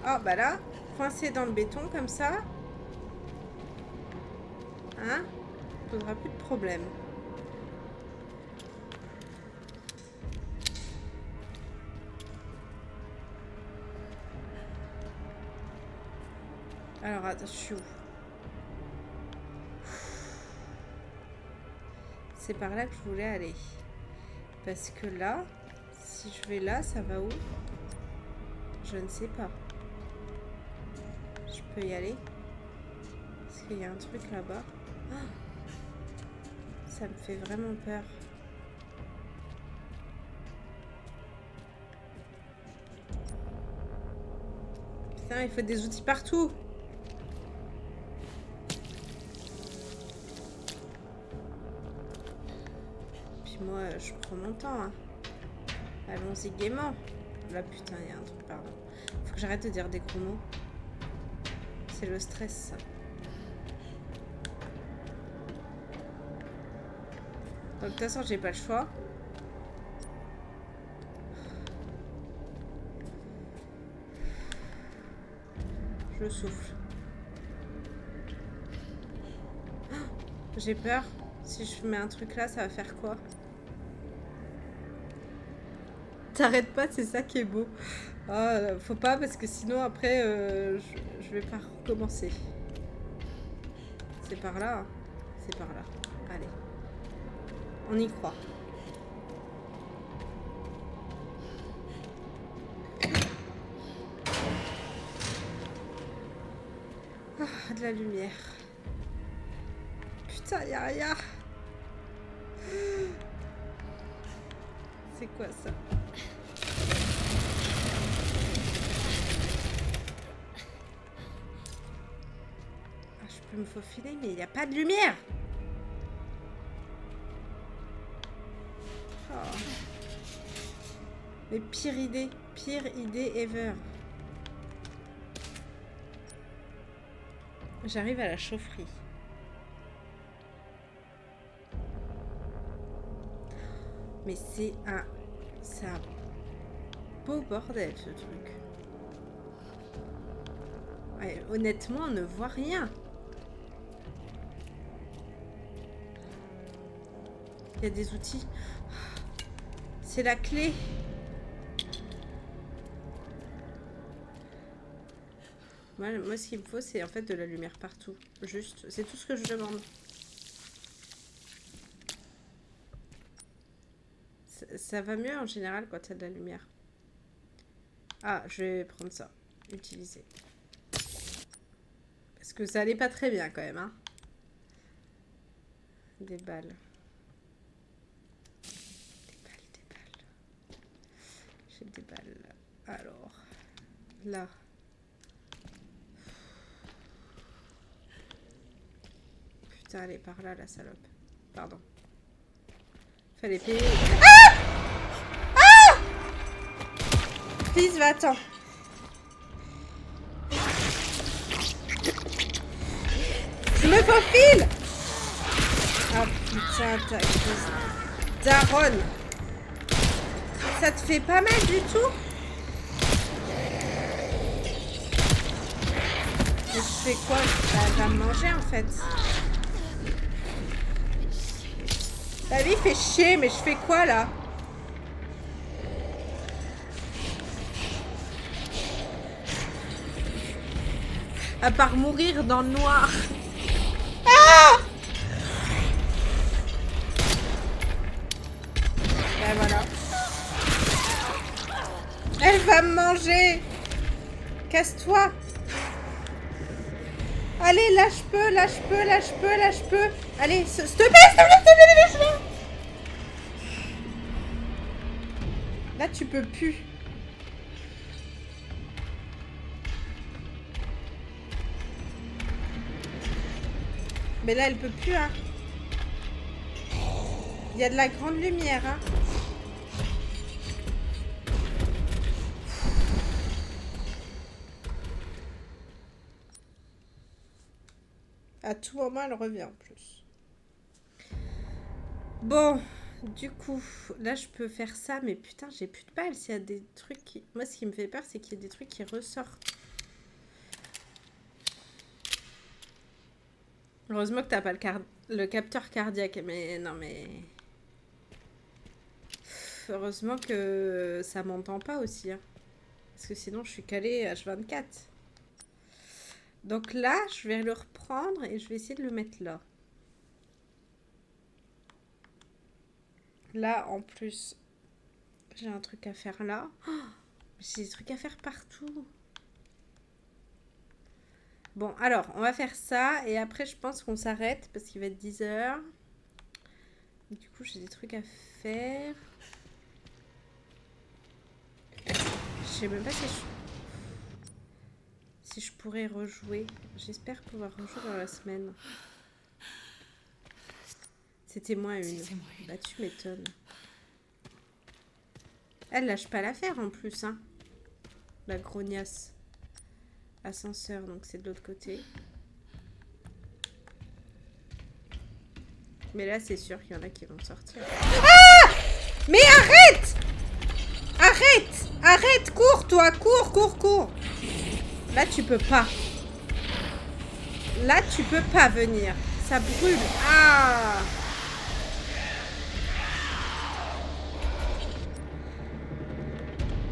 A: Oh, bah là, coincé dans le béton comme ça. Hein? Ça posera plus de problème. Alors, attends, je suis où? C'est par là que je voulais aller. Parce que là, si je vais là, ça va où? Je ne sais pas. Je peux y aller? Est-ce qu'il y a un truc là-bas? Ah, ça me fait vraiment peur. Putain, il faut des outils partout. Puis moi, je prends mon temps. Hein. Allons-y gaiement. Là, putain, il y a un truc, pardon. Faut que j'arrête de dire des gros mots. C'est le stress, ça. De toute façon, j'ai pas le choix. Je souffle. Oh, j'ai peur. Si je mets un truc là, ça va faire quoi? T'arrêtes pas, c'est ça qui est beau. Oh, faut pas parce que sinon après, je vais pas recommencer. C'est par là. Hein. C'est par là. Allez. On y croit. Ah, de la lumière. Putain, y'a rien. C'est quoi ça? Ah, je peux me faufiler, mais il n'y a pas de lumière. Oh. Mais pire idée ever. J'arrive à la chaufferie. Mais c'est un beau bordel ce truc. Ouais, honnêtement, on ne voit rien. Il y a des outils. C'est la clé. Moi, ce qu'il me faut, c'est en fait de la lumière partout. Juste, c'est tout ce que je demande. Ça va mieux en général quand il y a de la lumière. Ah, je vais prendre ça. Utiliser. Parce que ça allait pas très bien quand même. Hein. Des balles. Des balles. J'ai des balles. Alors, là. Putain, elle est par là, la salope. Pardon. Fallait payer. Ah! Ah! Please, va-t'en. Je me faufile. Ah putain, t'as chose. Daronne. Ça te fait pas mal du tout? Mais je fais quoi? Elle va me manger en fait. La vie fait chier, mais je fais quoi là? À part mourir dans le noir. Ah! Ben voilà. Elle va me manger. Casse-toi. Allez, lâche-peu, lâche-peu, lâche-peu, lâche-peu. Allez, s'il te plaît, lâche-le. Là, tu peux plus. Mais là, elle peut plus, hein. Il y a de la grande lumière, hein. À tout moment, elle revient en plus. Bon, du coup, là, je peux faire ça, mais putain, j'ai plus de balles. S'il y a des trucs qui... Moi, ce qui me fait peur, c'est qu'il y a des trucs qui ressortent. Heureusement que t'as pas le capteur cardiaque, mais non, mais... Heureusement que ça m'entend pas aussi, hein. Parce que sinon, je suis calée H24. Donc là, je vais le reprendre et je vais essayer de le mettre là. Là, en plus, j'ai un truc à faire là. Oh, j'ai des trucs à faire partout. Bon, alors, on va faire ça. Et après, je pense qu'on s'arrête parce qu'il va être 10 h. Du coup, j'ai des trucs à faire. Je sais même pas si je pourrais rejouer. J'espère pouvoir rejouer dans la semaine. C'était moins une. Bah, tu m'étonnes. Elle lâche pas l'affaire en plus, hein. La grognasse. Ascenseur, donc c'est de l'autre côté. Mais là, c'est sûr qu'il y en a qui vont sortir. Ah! Mais arrête! Arrête! Arrête! Cours, toi! Cours! Là, tu peux pas. Là, tu peux pas venir. Ça brûle. Ah!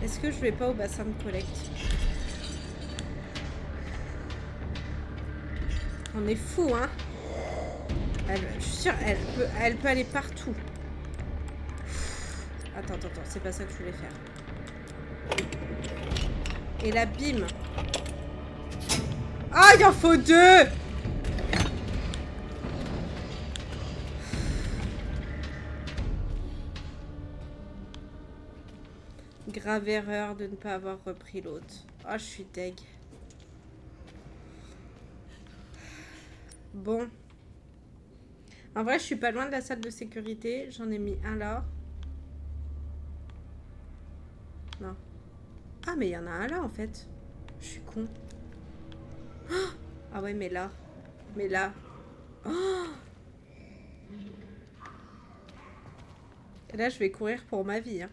A: Est-ce que je vais pas au bassin de collecte? On est fou, hein? Je suis sûre, elle peut aller partout. Attends, c'est pas ça que je voulais faire. Et là, bim. Ah, il en faut 2! Grave erreur de ne pas avoir repris l'autre. Oh, je suis deg. Bon. En vrai, je suis pas loin de la salle de sécurité. J'en ai mis un là. Non. Ah, mais il y en a un là, en fait. Je suis con. Ah ouais, mais là. Mais là. Oh! Et là, je vais courir pour ma vie, hein.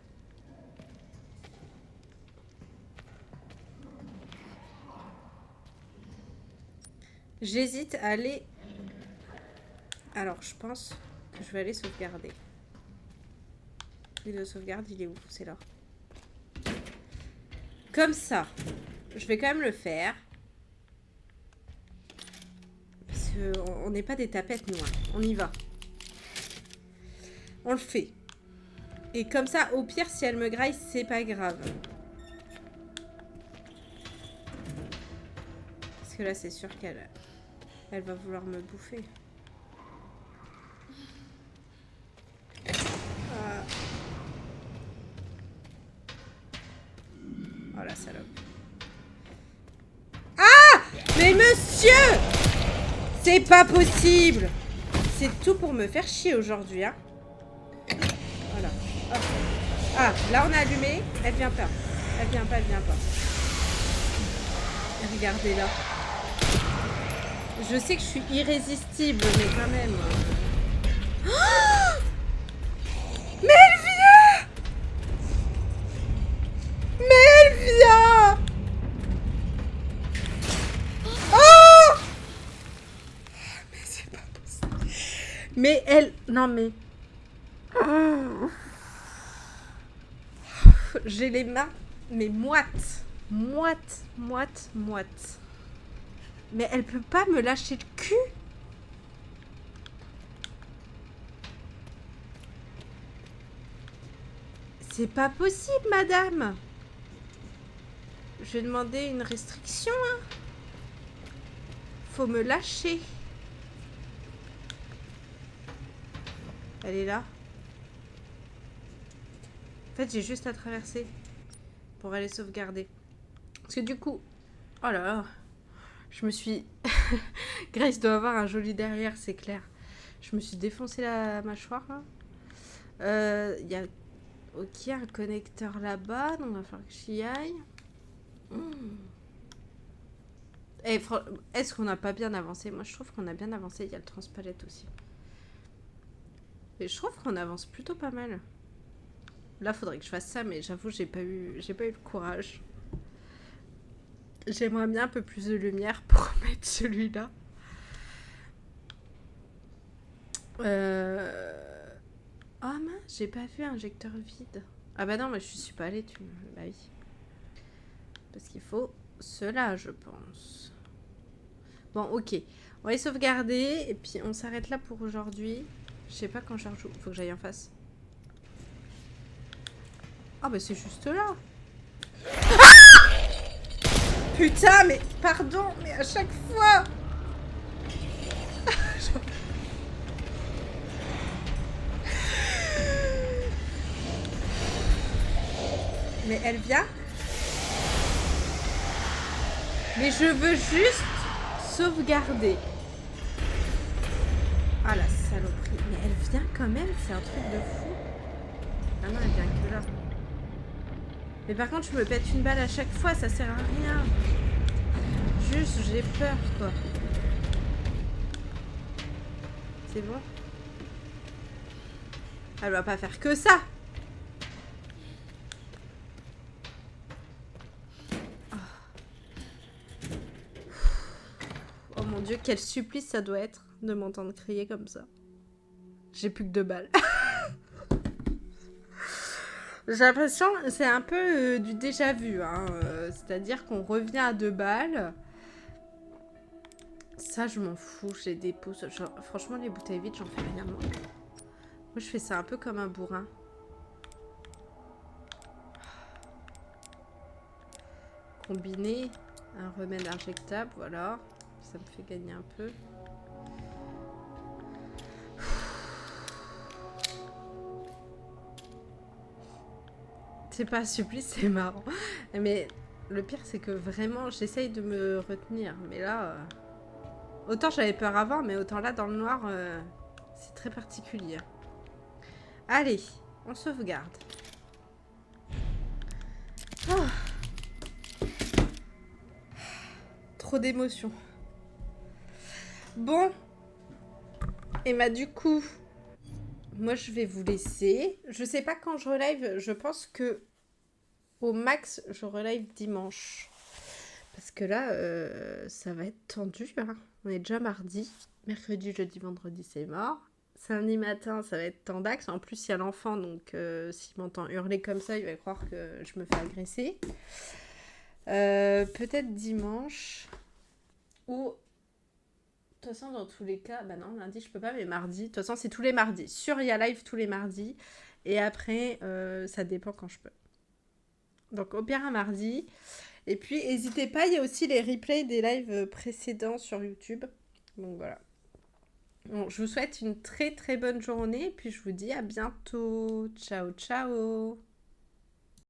A: J'hésite à aller... Alors, je pense que je vais aller sauvegarder. Le sauvegarde, il est où? C'est là. Comme ça. Je vais quand même le faire. Parce qu'on n'est pas des tapettes, nous. Hein. On y va. On le fait. Et comme ça, au pire, si elle me graille, c'est pas grave. Parce que là, c'est sûr qu'elle... Elle va vouloir me bouffer. Oh la salope. Ah! Mais monsieur! C'est pas possible! C'est tout pour me faire chier aujourd'hui, hein. Voilà. Hop. Ah, là on a allumé. Elle vient pas. Elle vient pas. Regardez-la. Je sais que je suis irrésistible, mais quand même. Oh! Mais elle vient! Oh! Mais c'est pas possible. Mais elle... Non mais... J'ai les mains, mais moites. Moite. Mais elle peut pas me lâcher le cul. C'est pas possible, madame. Je vais demander une restriction, hein. Faut me lâcher. Elle est là. En fait, j'ai juste à traverser pour aller sauvegarder. Parce que du coup... Oh là là. Je me suis... Grace doit avoir un joli derrière, c'est clair. Je me suis défoncé la mâchoire, là. Il y a... Ok, un connecteur là-bas, donc il va falloir que j'y aille. Et est-ce qu'on n'a pas bien avancé? Moi, je trouve qu'on a bien avancé. Il y a le transpalette aussi. Et je trouve qu'on avance plutôt pas mal. Là, faudrait que je fasse ça, mais j'avoue, j'ai pas eu le courage. J'aimerais bien un peu plus de lumière pour mettre celui-là. Oh mince, j'ai pas vu injecteur vide. Ah bah non, mais je suis pas allée, Bah oui. Parce qu'il faut cela, je pense. Bon, ok. On va les sauvegarder, et puis on s'arrête là pour aujourd'hui. Je sais pas quand je rejoue. Faut que j'aille en face. Ah bah c'est juste là. Ah, putain, mais pardon, mais à chaque fois. Mais elle vient. Mais je veux juste sauvegarder. Ah la saloperie. Mais elle vient quand même, c'est un truc de fou. Ah non, elle vient que là. Mais par contre, je me pète une balle à chaque fois, ça sert à rien. Juste, j'ai peur, quoi. C'est bon? Elle va pas faire que ça. Oh mon Dieu, quel supplice ça doit être de m'entendre crier comme ça. J'ai plus que 2 balles. J'ai l'impression, c'est un peu du déjà vu, hein. C'est-à-dire qu'on revient à 2 balles. Ça, je m'en fous, j'ai des pouces. Franchement, les bouteilles vides, j'en fais rien, moi. Moi, je fais ça un peu comme un bourrin. Combiner un remède injectable, voilà. Ça me fait gagner un peu. C'est pas un supplice, c'est marrant. Mais le pire, c'est que vraiment, j'essaye de me retenir. Mais là, autant j'avais peur avant, mais autant là, dans le noir, c'est très particulier. Allez, on sauvegarde. Oh. Trop d'émotions. Bon. Et bah du coup, moi je vais vous laisser. Je sais pas quand je relive. Je pense que au max, je relive dimanche. Parce que là, ça va être tendu. Hein. On est déjà mardi. Mercredi, jeudi, vendredi, c'est mort. Samedi matin, ça va être tendax. En plus, il y a l'enfant. Donc, s'il m'entend hurler comme ça, il va croire que je me fais agresser. Peut-être dimanche. Ou... De toute façon, dans tous les cas... Bah non, lundi, je peux pas, mais mardi... De toute façon, c'est tous les mardis. Sur il y a live tous les mardis. Et après, ça dépend quand je peux. Donc, au pire, un mardi. Et puis, n'hésitez pas, il y a aussi les replays des lives précédents sur YouTube. Donc, voilà. Bon, je vous souhaite une très, très bonne journée. Et puis, je vous dis à bientôt. Ciao, ciao.